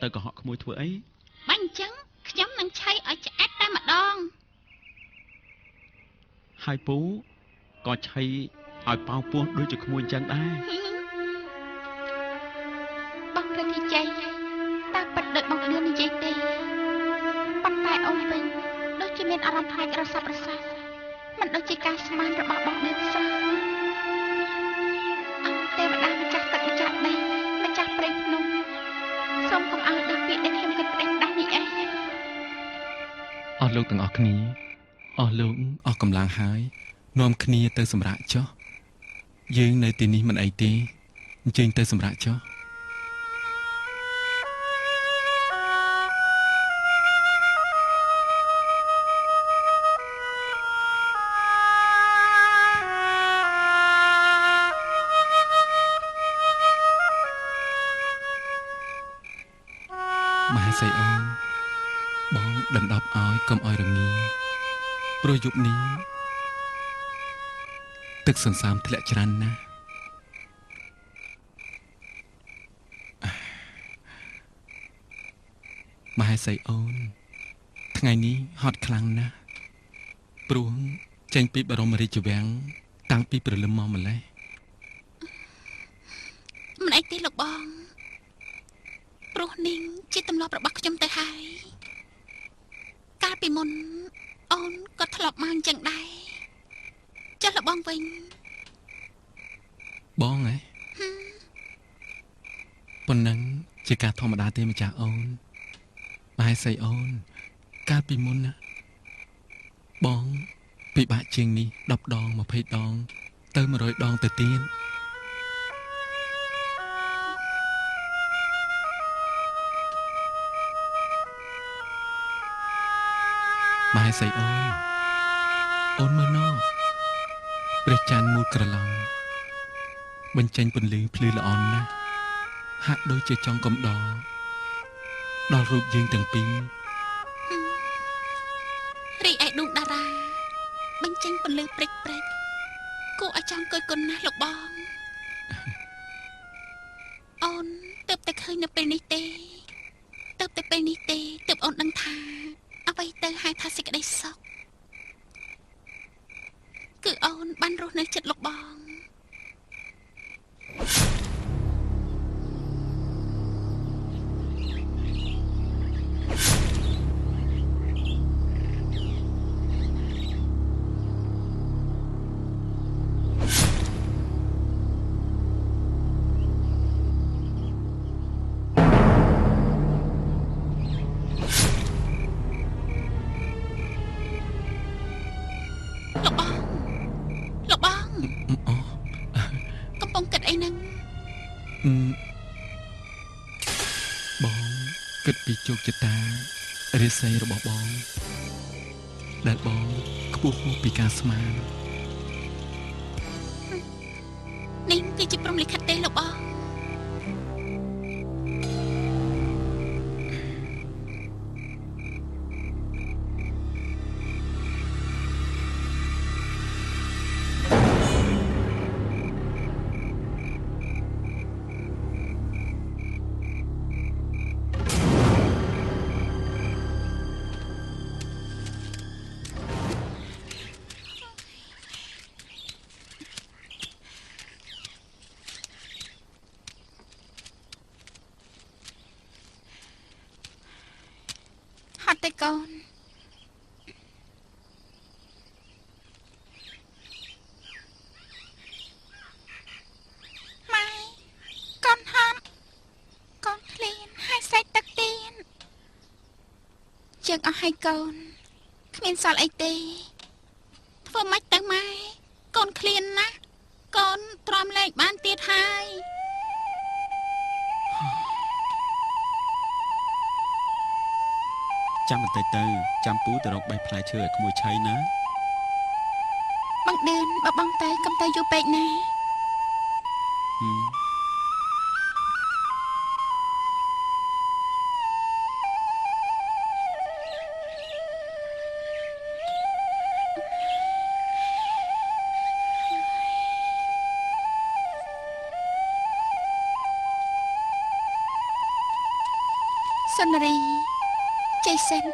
ទៅកុហកក្មួយធ្វើអី បាញ់អញ្ចឹងខ្ញុំនឹងឆៃឲ្យឆ្អែតតែម្ដង ហើយពូក៏ឆៃឲ្យប៉ោពោះដូចជាក្មួយអញ្ចឹងដែរ បងរកីជ័យតើពិតដូចបងលឿននិយាយទេប៉ុន្តែអូនវិញដូចជាមានអារម្មណ៍ខ្លាចរស័ព្ទរសាមិនដូចជាការស្មានរបស់បងលឿនសោះអោទេវតាម្ចាស់ទឹកម្ចាស់ដីម្ចាស់ព្រៃភ្នំសូមកុំឲ្យដូចពាក្យដែលខ្ញុំគិតផ្ដេសផ្ដាស់នេះឯង អស់លោកទាំងអស់គ្នាអស់លោកអស់កម្លាំងហើយនាំគ្នាទៅសម្រាកចុះយើងនៅទីនេះមិនអីទេអញ្ជើញទៅសម្រាកចុះ ន មហេសីអូនបងដណ្ដប់ឲ្យកុំឲ្យរងាព្រោះយប់នេះទឹកសន្សាមធ្លាក់ច្រើនណាស់មហេសីអូនថ្ងៃនេះហត់ខ្លាំងណាស់ព្រោះចេញពីបរមរាជវាំងតាំងពីព្រលឹមមកម្លេះ មិនអីទេលោកបងព្រោះនាងជាទម្លាប់របស់ខ្ញុំទៅហើយកាលពីមុនអូនក៏ធ្លាប់មកអញ្ចឹងដែរចុះលោកបងវិញ បងហ៎ប៉ុណ្ណឹងជាការធម្មតាទេម្ចាស់អូនមហេសីអូនកាលពីមុនណាបងពិបាកជាងនេះ10 ដង20 ដងទៅ100 ដងទៅទៀតមហេសីអូនមើលណោះព្រះច័ន្ទមូលក្រឡង់បញ្ចេញពន្លឺភ្លឺល្អណាស់ហាក់ដូចជាចង់កំដរដល់រូបយើងទាំងពីរ រីឯដួងតារាបញ្ចេញពន្លឺព្រិចព្រិចគួរឲ្យចង់គយគុណណាស់លោកបងអូនទើបតែឃើញនៅពេលនេះទេទើបតែពេលនេះទេទើបអូនដឹងថាអ្វីទៅហៅថាសេចក្តីសុខគឺអូនបានរស់នៅចិត្តលោកបង លោកបងកំពុងគិតអីហ្នឹង បងគិតពីជោគជតារាសីរបស់បងដែលបងខ្ពស់ហួសពីការស្មាន នេះគឺជាព្រំលិខិតទេលោកបង ហត់ទេកូនម៉ែកូនហត់កូនឃ្លានហើយស្រេចទឹកទៀនជើងអស់ហើយកូនគ្មានសល់អីទេធ្វើម៉េចទៅម៉ែកូនឃ្លានណាស់កូនទ្រាំលេខបានទៀតហើយ ចាំបន្តិចទៅចាំពូទៅរកបេះផ្លែឈើឲ្យក្មួយឆៃណា បងឌឿនបើបងទៅកុំទៅយូរពេកណា សុនរីជ័យសិន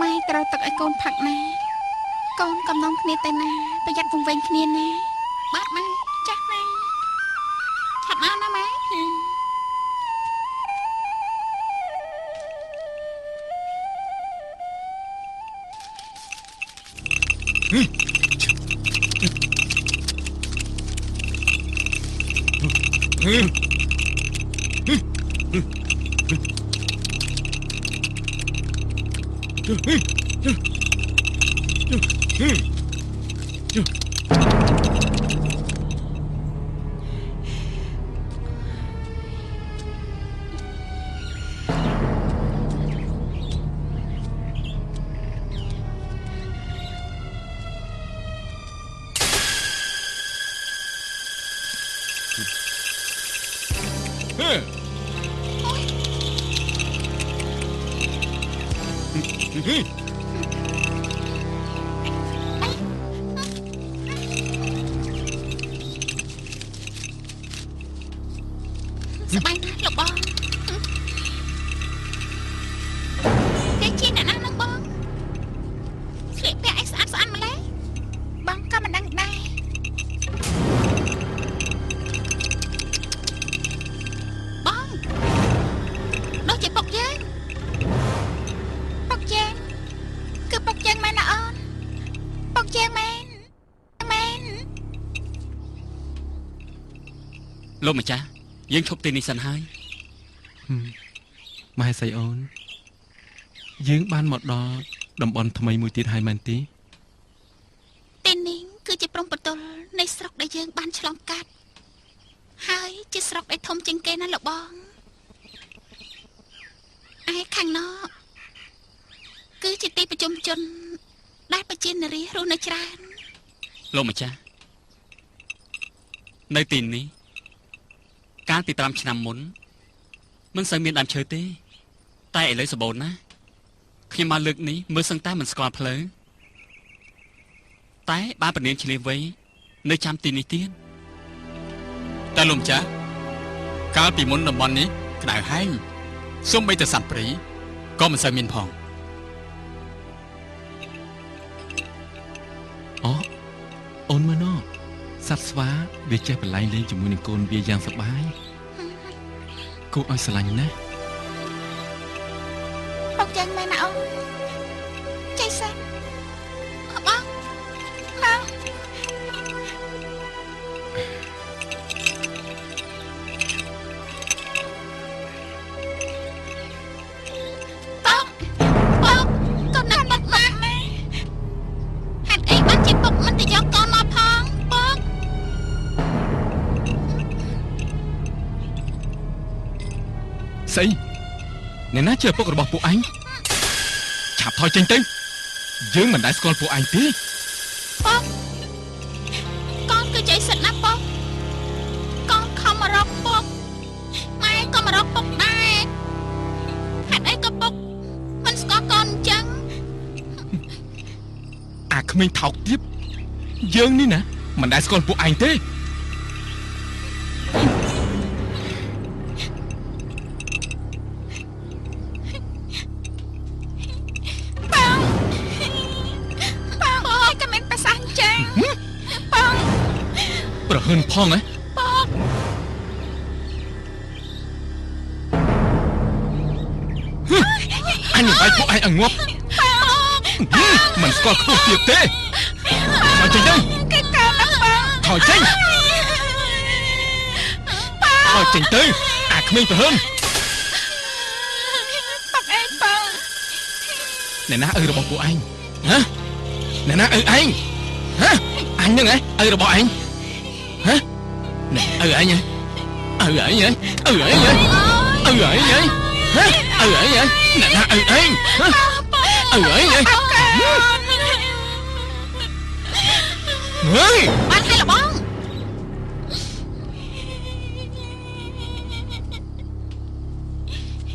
ម៉ែត្រូវទឹកឲ្យកូនផឹកណាកូនកំណងគ្នាទៅណាប្រយ័ត្នវង្វេងគ្នាណាបាទម៉ែចាស់ណាឆាប់មកណាម៉ែ ហ សบายណាស់លោកបងគេជាអ្នកណានឹងបងស្លៀកពាក់អីស្អាតស្អាតម្ល៉េះបងក៏មិនដឹងដែរបងដូចជាពុកយើងពុកយើងគឺពុកយើងមែនណាអូនពុកយើងមែន លោកម្ចាស់យើងឈប់ទីនេះសិនហើយ មហេសីអូនយើងបានមកដល់តំបន់ថ្មីមួយទៀតហើយមែនទេ ទីនេះគឺជាព្រំប្រទល់នៃស្រុកដែលយើងបានឆ្លងកាត់ហើយជាស្រុកដែលធំជាងគេណាលោកបងឯខាងណោគឺជាទីប្រជុំជនដែលប្រជានារីរស់នៅច្រើន លោកម្ចាស់នៅទីនេះកាលពី5ឆ្នាំមុនមិនសូវមានដើមឈើទេតែឥឡូវសម្បូរណាស់ខ្ញុំមកលើកនេះមើលសឹងតែមិនស្គាល់ផ្លូវតែបានពនាងឆ្លៀសវៃនៅចាំទីនេះទៀត តែលោកម្ចាស់កាលពីមុនតំបន់នេះក្តៅហែងសូម្បីតែសត្វព្រៃក៏មិនសូវមានផង អូអូនមើលណោះសត្វស្វាវាចេះបន្លែងលេងជាមួយនឹងកូនវាយ៉ាងសប្បាយគួរឲ្យស្រឡាញ់ណាស់ ពុកយ៉ាងមែនណាអូនចៃសិនបងកូនណាស់បាត់ណាស់ហេតុអីបានជាពុកមិនទៅយកកូនមកផងពុក ស្អីអ្នកណាជាឪពុករបស់ពួកឯងឆាប់ថយចេញទៅយើងមិនដែលស្គាល់ពួកឯងទេ ពុកកូនគឺចៃសិនណាពុកកូនខំមករកពុកម៉ែក៏មករកពុកដែរហេតុអីក៏ពុកមិនស្គាល់កូនអញ្ចឹង អាក្មេងថោកទៀតយើងនេះណាមិនដែលស្គាល់ពួកឯងទេ បងក៏មិនប្រសាអញ្ចឹងបង ប្រហឹនផងហ៎ បង អញមិនបាច់ពួកឯងឲ្យងាប់មិនស្គាល់ខ្លួនទៀតទេថយចេញទៅ គេកើណាបង ថយចេញថយចេញទៅអាក្មេងប្រហឹន បងអេបង អ្នកណាឪរបស់ពួកឯងហ៎អ្នកណាឪឯងហ៎អញហ្នឹងហ៎ឪរបស់ឯងហ៎នេះឪឯងហ៎ឪឯងហ៎ឪឯងហ៎ឪឯងហ៎ឪឯងហ៎អ្នកណាឪឯងហ៎ឪឯងហ៎ ហេ បានហើយលបង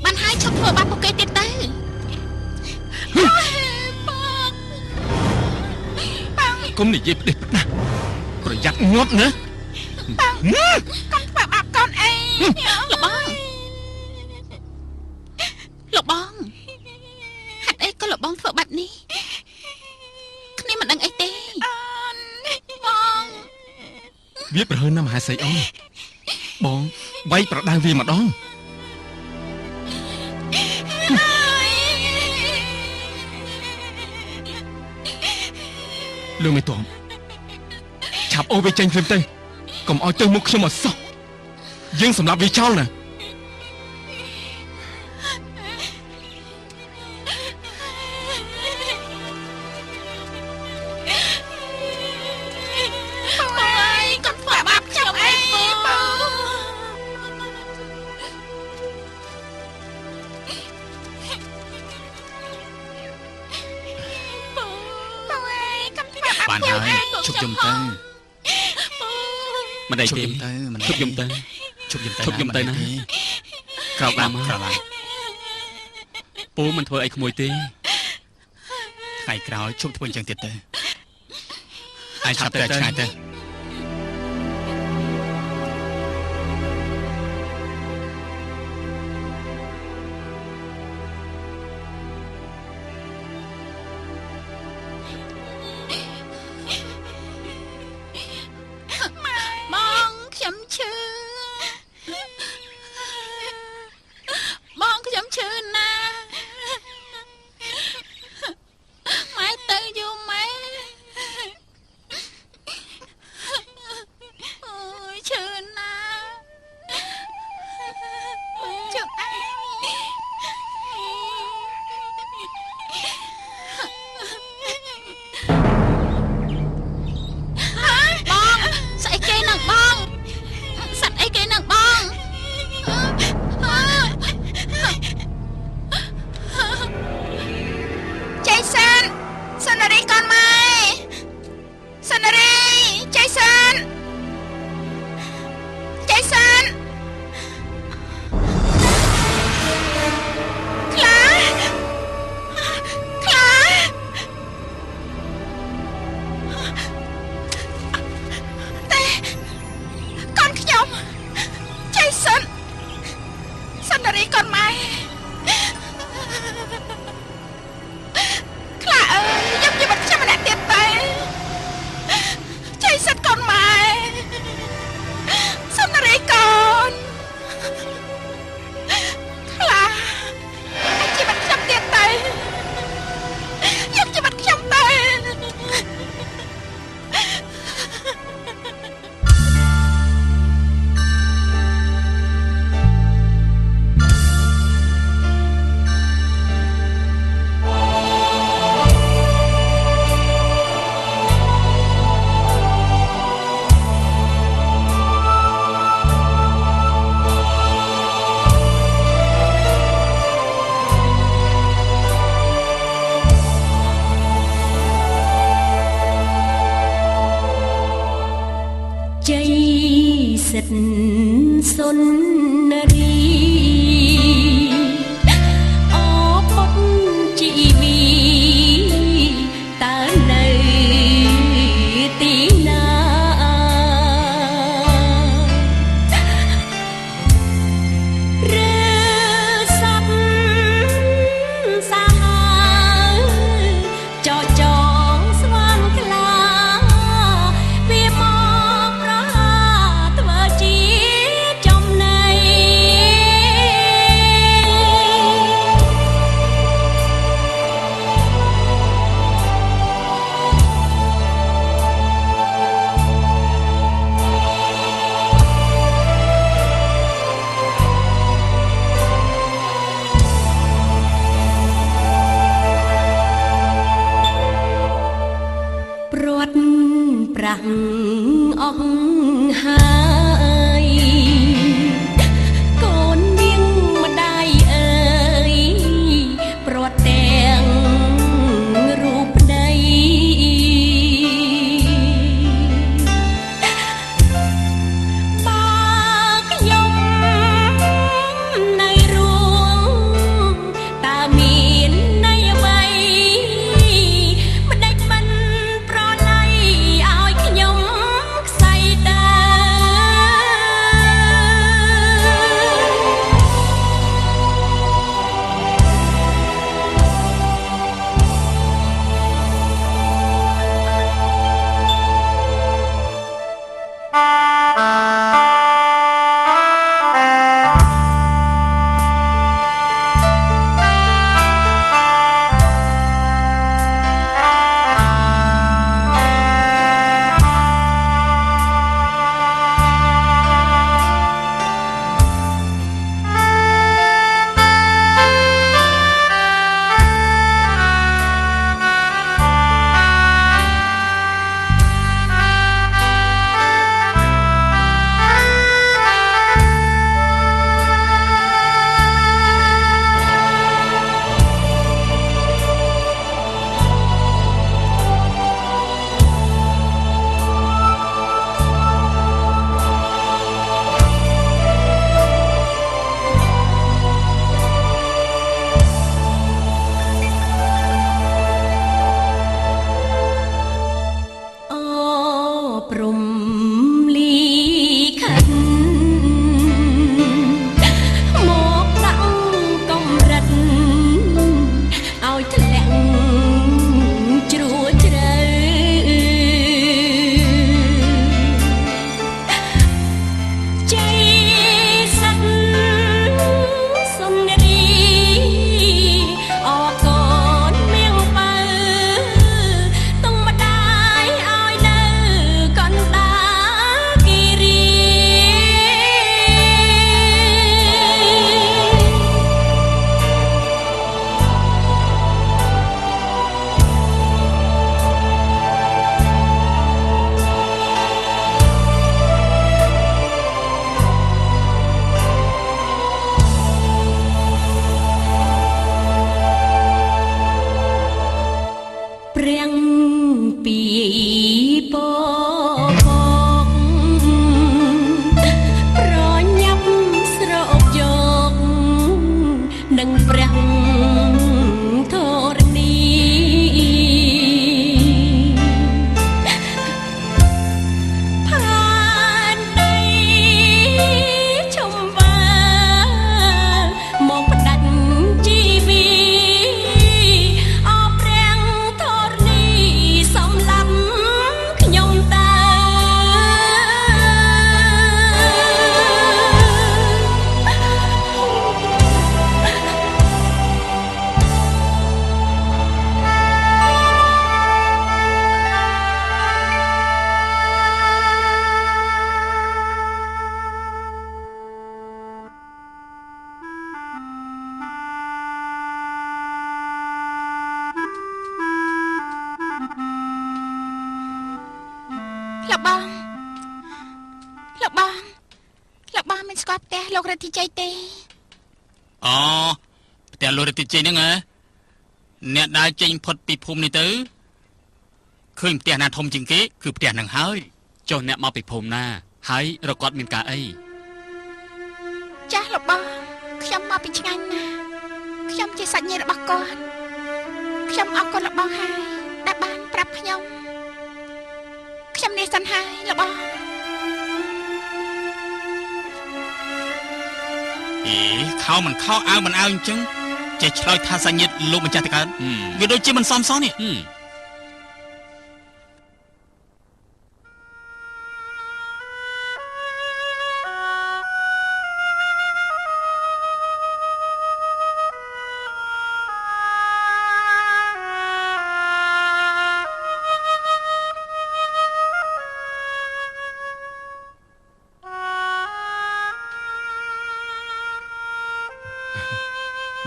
បានហើយឈប់ធ្វើបាបពួកគេទៀតទៅបង កុំនិយាយផ្ដេសផ្ដាស់ប្រយ័ត្នងាប់ណា កុំធ្វើបាបកូនអីលបងហេតុអីក៏លបងធ្វើបែបនេះគ្នាមិនដឹងអីទេបង វាប្រហើនណាស់មហាសីអូនបងវាយប្រដៅវាម្ដងលោកមេតមឆាប់អូវាចេញភ្លាមទៅកុំឲ្យទៅមុខខ្ញុំអត់សោះយើងសម្រាប់វាចោលណា បានហើយជប់យំទៅ មិនដេក ជប់ ទេ យំទៅមិន ជប់យំទៅ ជប់យំទៅ ជប់យំទៅណា ក្រោកឡើងមក ក្រោកឡើង ពូមិនធ្វើអីក្មួយទេ ថ្ងៃក្រោយជប់ធ្វើអញ្ចឹងទៀតទៅឯងឆាប់ទៅឆ្ងាយទៅបងខ្ញុំឈឺបងខ្ញុំឈឺណាស់ម៉ែទៅយូរម៉ែអូយឈឺណាស់ជប់អីបងស្អីគេនឹងបងសត្វអីគេនឹងបងចៃសានសុនារីកូនម៉ែសុនារីចៃសានចៃសានខ្លាខ្លាតែកូនខ្ញុំចៃសានសុនារីកូនម៉ែខ្លាអើយយកជីវិតខ្ញុំម្នាក់ទៀតទៅចៃសិតកូនម៉ែសុនារីកូនខ្លាឲ្យជីវិតខ្ញុំទៀតទៅយកជីវិតខ្ញុំទៅចៃសិតសុនារីអពុតជីវីតើនៅទីណារើសັບសាហាចោចងស្វាងខ្លាវាមកប្រហាធ្វើជាចំណៃព្រាត់ប្រាំងអស់ហើយកូននាងម្ដាយអើយព្រាត់ទាំងរូបប្ដីបើខ្ញុំនៅរួងតើមានន័យអ្វីម្ដេចមិនប្រណីឲ្យខ្ញុំខ្សែដើ លោកបងមិនស្គាល់ផ្ទះលោករទ្ធីជ័យទេ អូផ្ទះលោករតិជ័យហ្នឹងហ៎អ្នកដើរចេញផុតពីភូមិនេះទៅឃើញផ្ទះណាធំជាងគេគឺផ្ទះហ្នឹងហើយ ចុះអ្នកមកពីភូមិណាហើយរកគាត់មានការអី ចាស់លោកបងខ្ញុំមកពីឆ្ងាញ់ណាស់ខ្ញុំជាសាច់ញាតិរបស់គាត់ខ្ញុំអរគុណលោកបងហើយដែលបានប្រាប់ខ្ញុំនេះសិនហើយលោកបង ខោមិនខោអាវមិនអាវអញ្ចឹងចេះឆ្លើយថាសញ្ញាតិលោកម្ចាស់តកើតវាដូចជាមិនសមសោះនេះ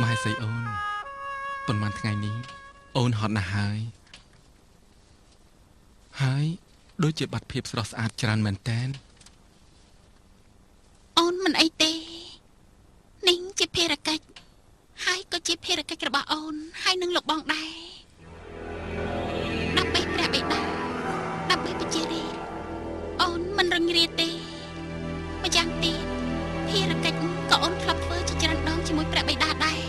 ម៉ែស្អីអូនប៉ុន្មានថ្ងៃនេះអូនហត់ណាស់ហើយដូចជាបាត់ភាពស្រស់ស្អាតច្រើនមែនតើ អូនមិនអីទេនេះជាភារកិច្ចហើយក៏ជាភារកិច្ចរបស់អូនហើយនឹងលោកបងដែរដើម្បីព្រះបិតាដើម្បីប្រជារាស្ត្រអូនមិនរញរាទេម្យ៉ាងទៀតភារកិច្ចក៏អូនធ្លាប់ធ្វើជាច្រើនដងជាមួយព្រះបិតាដែរ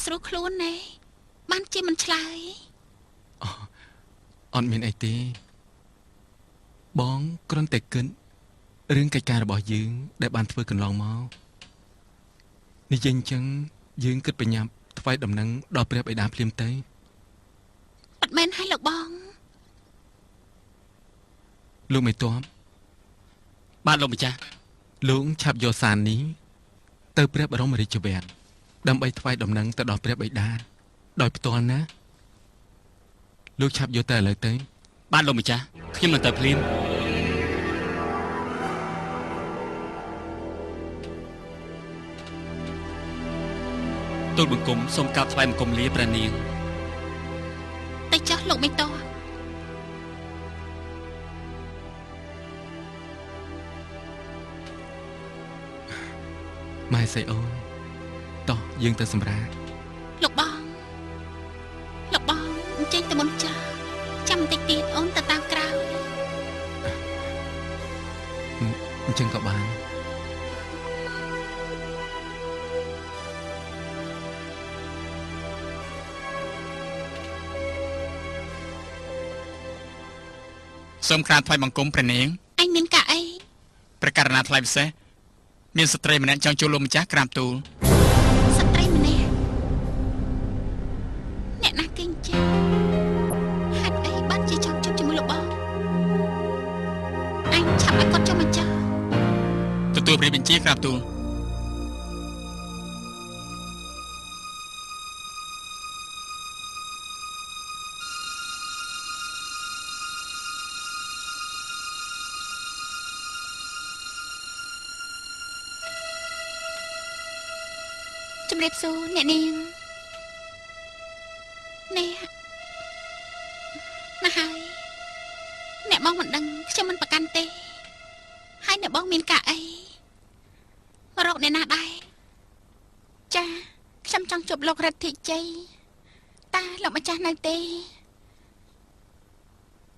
ស្រួលខ្លួនណែបានជាមិនឆ្លើយ អត់មានអីទេបងគ្រាន់តែគិតរឿងកិច្ចការរបស់យើងដែលបានធ្វើកន្លងមកនិយាយអញ្ចឹងយើងគិតបញ្ញាប់ថ្វាយដំណឹងដល់ព្រះបិតាភ្លាមទៅ អត់មែនហើយលោកបង លោកមេតប បាទលោកម្ចាស់ លោកឆាប់យកសារនេះទៅព្រះបរមរាជវាំងដើម្បីថ្វាយដំណឹងទៅដល់ព្រះបិតាដោយផ្ទាល់ណាលោកឆាប់យកទៅឥឡូវទៅ បាទលោកម្ចាស់ខ្ញុំនឹងទៅភ្លាមទូលបង្គំសូមក្រាបថ្វាយបង្គំលាព្រះនាង ទៅចុះលោកមេតប ម៉ែស្អីអូនតោះយើងទៅសម្រាប់ លោកបងអញ្ចឹងទៅមុនចាស់ចាំបន្តិចទៀតអូនទៅតាមក្រោយ អញ្ចឹងក៏បាន សូមក្រាបថ្វាយបង្គំព្រះនាង អញមានការអី ព្រះករណាថ្លៃពិសេសមានស្ត្រីម្នាក់ចង់ជួបលោកម្ចាស់ក្រាបទូល ស្ត្រីម្នាក់អ្នកណាគេអញ្ចឹងហេតុអីបានជាចង់ជួបជាមួយលោកបងអញឆាប់ឲ្យគាត់ចុះមកចោល ទទួលព្រះបញ្ជាក្រាបទូល ជំរាបសួរអ្នកនាងនេះណាហើយអ្នកបងមិនដឹងខ្ញុំមិនប្រកាន់ទេហើយអ្នកបងមានការអីមករកអ្នកណាដែរចាខ្ញុំចង់ជួបលោករទ្ធីជ័យតាលោកម្ចាស់នៅទេ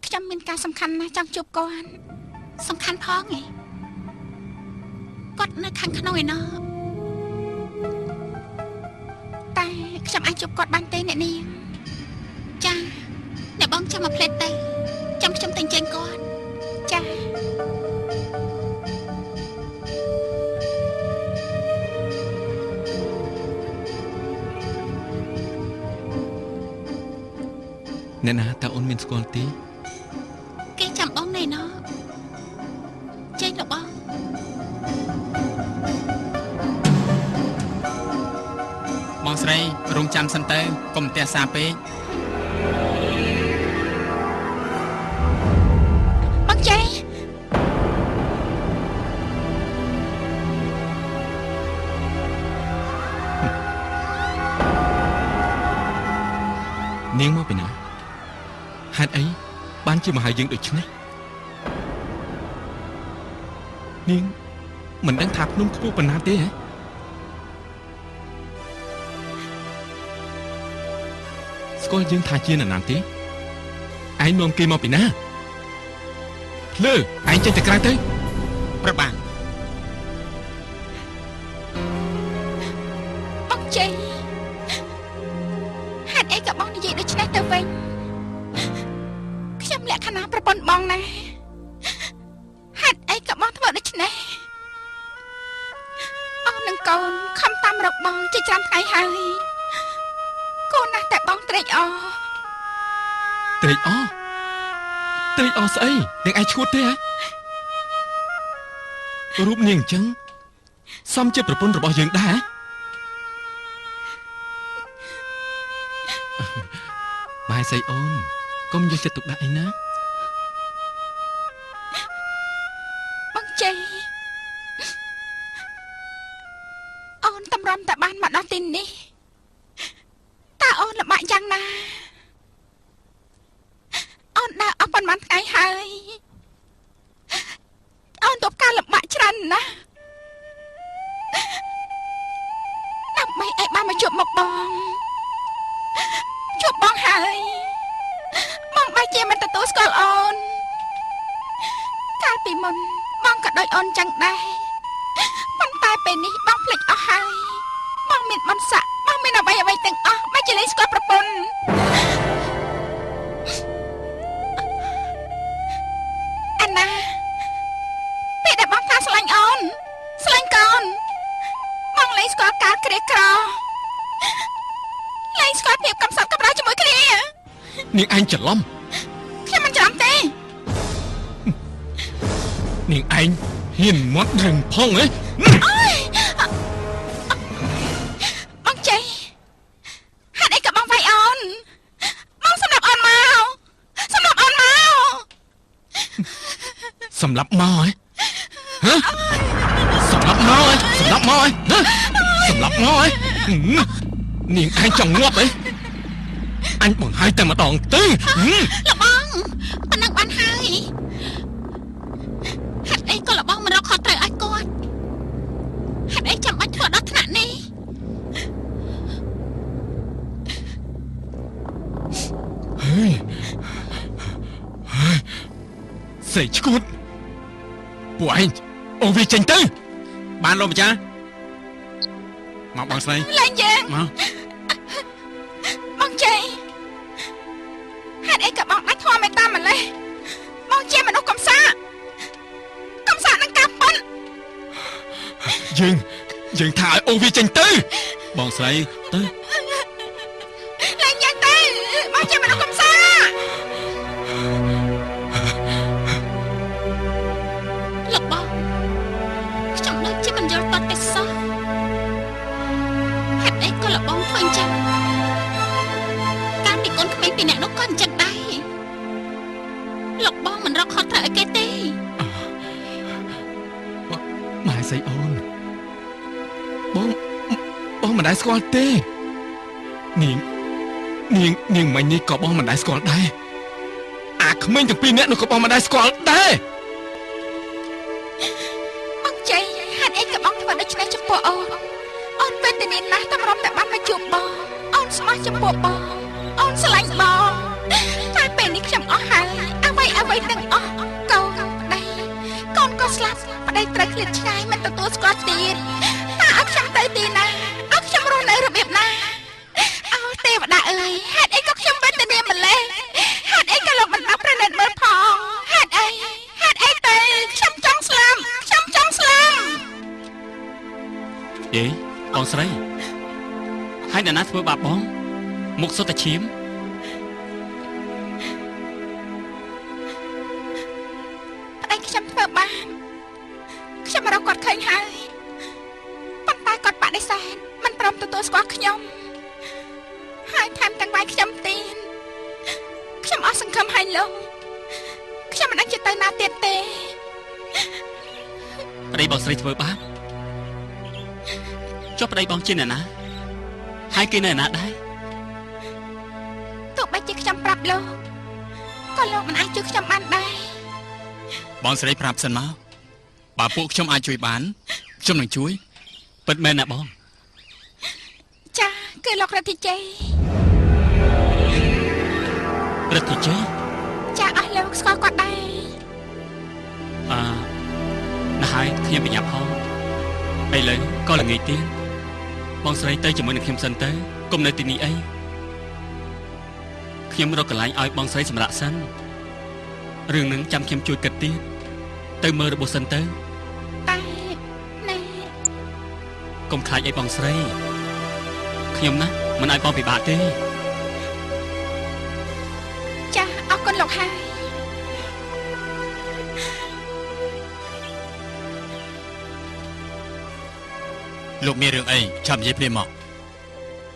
ខ្ញុំមានការសំខាន់ណាស់ចង់ជួបគាត់សំខាន់ផងឯងគាត់នៅខាងក្នុងឯណោះ តែខ្ញុំអាចជួបគាត់បានទេអ្នកនាងចាអ្នកបងចាំមកផ្លេតទៅចាំខ្ញុំទៅអញ្ជើញគាត់ចា អ្នកណាតើអូនមានស្គាល់ទេ គេចាំបងណែណោចេញលោកបង បងស្រីរងចាំសិនទៅកុំផ្ទះសារពេក បងចេញ នាងមកពីណាហេតុអីបានជាមកហៅយើងដូចនេះនាងមិនដឹងថាភ្នំខ្ពស់ប៉ុណ្ណាទេហ៎ស្គាល់យើងថាជានរណាទេឯងនាំគេមកពីណាភ្លើឯងចេញទៅក្រៅទៅ ប្របាទ បងចេញហេតុអីក៏បងនិយាយដូចនេះទៅវិញខ្ញុំលក្ខណៈប្រពន្ធបងណាហេតុអីក៏បងធ្វើដូចនេះអូននឹងកូនខំតាមរកបងជាច្រើនថ្ងៃហើយកូនណាស់តែបងត្រេកអរ ត្រេកអរត្រេកអរស្អីនាងឯងឈួតទេហ៎រូបនាងអញ្ចឹងសមជាប្រពន្ធរបស់យើងដែរបាយស្អីអូនកុំយកចិត្តទុកដាក់អីណា បងជ័យអូនតម្រាំតែបានមកដល់ទីនេះតើអូនលំបាកយ៉ាងណាអូនដើរអស់ប៉ុន្មានថ្ងៃហើយអូនទប់ការលំបាកច្រើនណាស់ដើម្បីឲ្យបានមកជួបមកបងជួបបងហើយបងបែរជាមិនទទួលស្គាល់អូនកាលពីមុនបងក៏ដូចអូនចឹងដែរប៉ុន្តែពេលនេះបងភ្លេចអស់ហើយបងមានបនស័កបងមានអ្វីអ្វីទាំងអស់បែរជាលែងស្គាល់ប្រពន្ធអាណាពេលដែលបងថាស្រឡាញ់អូនស្រឡាញ់កូនបងលែងស្គាល់ការក្រៀកក្រលែងស្គាល់ភាពកំសត់កំដៅជាមួយគ្នា នាងឯងច្រឡំ ខ្ញុំមិនច្រឡំទេ នាងឯងហ៊ានមាត់រឹងផងហ៎ បងជ័យហេតុអីក៏បងវាយអូនបងសម្រាប់អូនមកសម្រាប់អូនមក សម្រាប់មកហ៎ហ៎សម្រាប់មកហ៎សម្រាប់មកហ៎សម្រាប់មកហ៎នាងឯងចង់ងាប់ហ៎អញបង្ហាញតែម្ដងទេ លោកបងប៉ុណ្ណឹងបានហើយហេតុអីក៏លោកបងមិនរកខុសត្រូវឲ្យគាត់ហេតុអីចាំបាច់ធ្វើដល់ថ្នាក់នេះ ហើយសេឈួតពួកឯងអូវាចេញទៅ បានលោកម្ចាស់មកបងស្រី លែងយើង មក បងជ័យហេតុអីក៏បងដាច់ធម៌មេត្តាម្លេះបងជាមនុស្សកំសានឹងការប៉ុន យើងថាឲ្យអូវាចេញទៅ បងស្រីទៅ លែងយ៉ាងទៅបងជាមនុស្សកំសាលោកបងខ្ញុំដូចជាមិនយល់តតទេសោះហេតុអីក៏លោកបងធ្វើអញ្ចឹងការពីកូនក្មេងពីរនាក់នោះក៏អញ្ចឹងដែរលោកបងមិនរកខុសត្រូវឲ្យគេទេ ម៉ែស្អីអូនបងមិនដែលស្គាល់ទេនាងមិញនេះក៏បងមិនដែលស្គាល់ដែរអាក្មេងទាំងពីរនាក់នោះក៏បងមិនដែលស្គាល់ដែរ បងជ័យហេតុអីក៏បងធ្វើដូច្នេះចំពោះអូនវេទនាណាស់តម្រុំតែបានមកជួបបងអូនស្មោះចំពោះបងអូនស្រឡាញ់បងតែពេលនេះខ្ញុំអស់ហើយអ្វីទាំងអស់កូនប្តីកូនក៏ស្លាប់ប្តីត្រូវឃ្លាតឆ្ងាយមិនទទួលស្គាល់ទៀតតើឲ្យខ្ញុំទៅទីណាឲ្យខ្ញុំរស់នៅរបៀបណាអោទេវតាអើយហេតុអីក៏ខ្ញុំវេទនាម្លេះហេតុអីក៏លោកមិនដល់ប្រណិតមើលផងហេតុអីទៅខ្ញុំចង់ស្លាប់ យេបងស្រីហើយអ្នកណាធ្វើបាបបងមុខសុទ្ធតែឈាម ខ្ញុំរកគាត់ឃើញហើយប៉ុន្តែគាត់បដិសេធមិនព្រមទទួលស្គាល់ខ្ញុំហើយថែមទាំងវាយខ្ញុំទៀតខ្ញុំអស់សង្ឃឹមហើយលោកខ្ញុំមិនដឹងជាទៅណាទៀតទេប្តីបងស្រីធ្វើបាបចុះប្តីបងជាអ្នកណាហើយគេនៅណាដែរ ទោះបីជាខ្ញុំប្រាប់លោកក៏លោកមិនអាចជួយខ្ញុំបានដែរ បងស្រីប្រាប់សិនមកបើពួកខ្ញុំអាចជួយបានខ្ញុំនឹងជួយ ពិតមែនណាបង ចាគឺលោករតជ័យ រត់ទៅជ័យ ចាអស់លោកស្គាល់គាត់ដែរ ណាស់ហើយខ្ញុំប្រញាប់ផងឥឡូវក៏ល្ងាចទៀតបងស្រីទៅជាមួយនឹងខ្ញុំសិនទៅកុំនៅទីនេះអីខ្ញុំរកកន្លែងឲ្យបងស្រីសម្រាប់សិនរឿងនឹងចាំខ្ញុំជួយគិតទៀតទៅមើលរបួសសិនទៅ តែណែ កុំខ្លាចអីបងស្រីខ្ញុំណាមិនឲ្យបងពិបាកទេ ចាអរគុណលោកហើយ លោកមានរឿងអីចាំនិយាយភ្លាមមក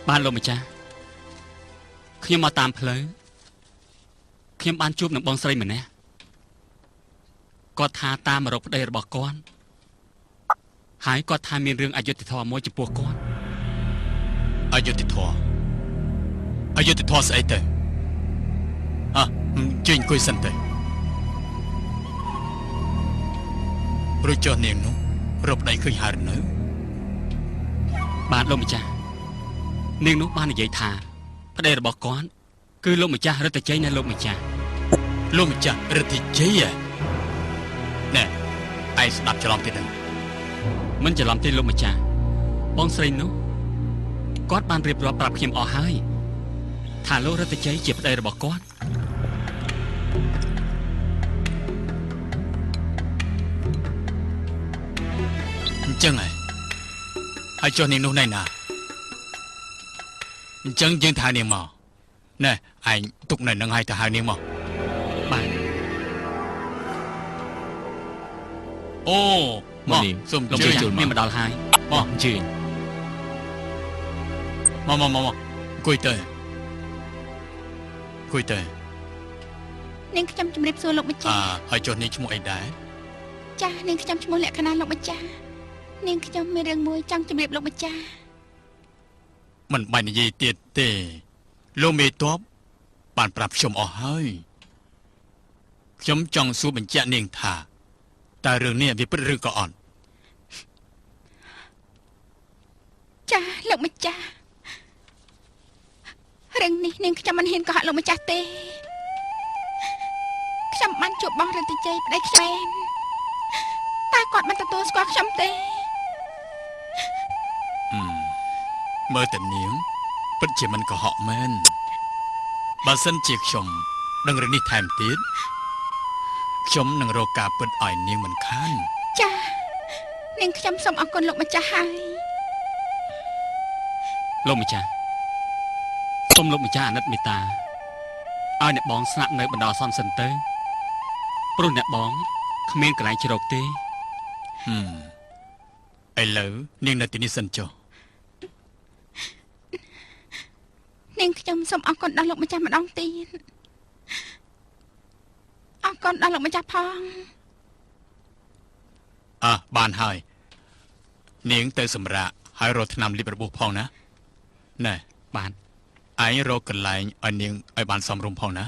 បានលោកម្ចាស់ខ្ញុំមកតាមផ្លូវខ្ញុំបានជួបនឹងបងស្រីម្នាក់គាត់ថាតាមមករកប្តីរបស់គាត់ហើយគាត់ថាមានរឿងអយុត្តិធម៌មួយចំពោះគាត់ អយុត្តិធម៌ស្អីទៅជិះអង្គុយសិនទៅរួចចុះនាងនោះរកប្តីឃើញហើយនៅ បាទលោកម្ចាស់នាងនោះបាននិយាយថាប្តីរបស់គាត់គឺលោកម្ចាស់រតជ័យនៅលោកម្ចាស់ លោកម្ចាស់រទ្ធីជ័យណែឯងស្ដាប់ច្រឡំទៀតហ្នឹង មិនច្រឡំទេលោកម្ចាស់បងស្រីនោះគាត់បានរៀបរាប់ប្រាប់ខ្ញុំអស់ហើយថាលោករតជ័យជាប្តីរបស់គាត់ អញ្ចឹងហើយចុះនាងនោះណែណាអញ្ចឹងយើងទៅហៅនាងមកណែឯងទុកនៅនឹងឲ្យទៅហៅនាងមក បាទ អូមកសូម លោក ជួយ ម្ចាស់ ចូល មាន មក មកដល់ហើយ មកអញ្ជើញមកអង្គុយទៅអង្គុយទៅ នាងខ្ញុំជម្រាបសួរលោកម្ចាស់ ហើយចុះនាងឈ្មោះអីដែរ ចានាងខ្ញុំឈ្មោះលក្ខណៈលោកម្ចាស់នាងខ្ញុំមានរឿងមួយចង់ជម្រាបលោកម្ចាស់ មិនបាច់និយាយទៀតទេលោកមេតបបានប្រាប់ខ្ញុំអស់ហើយខ្ញុំចង់សួរបញ្ជាក់នាងថាតើរឿងនេះវាពិតឬក៏អត់ ចាលោកម្ចាស់រឿងនេះនាងខ្ញុំមិនហ៊ានកុហកលោកម្ចាស់ទេខ្ញុំបានជួបបងរតជ័យប្តីខ្ញុំតែគាត់មិនទទួលស្គាល់ខ្ញុំទេ មើលតែនាងពិតជាមិនកុហកមែនបើសិនជាខ្ញុំដឹងរឿងនេះថែមទៀតខ្ញុំនឹងរកការពិតឲ្យនាងមិនខាន ចានាងខ្ញុំសូមអរគុណលោកម្ចាស់ហើយ លោកម្ចាស់សូមលោកម្ចាស់អាណិតមេត្តាឲ្យអ្នកបងស្នាក់នៅបណ្ដោះអាសន្នសិនទៅព្រោះអ្នកបងគ្មានកន្លែងជ្រកទេ ឥឡូវនាងនៅទីនេះសិនចុះ នាងខ្ញុំសូមអរគុណដល់លោកម្ចាស់ម្ដងទៀតអរគុណដល់លោកម្ចាស់ផង បានហើយនាងទៅសម្រាកហើយរកថ្នាំលាបរបួសផងណាណែ បាន ឯងរកកន្លែងឲ្យនាងឲ្យបានសមរម្យផងណា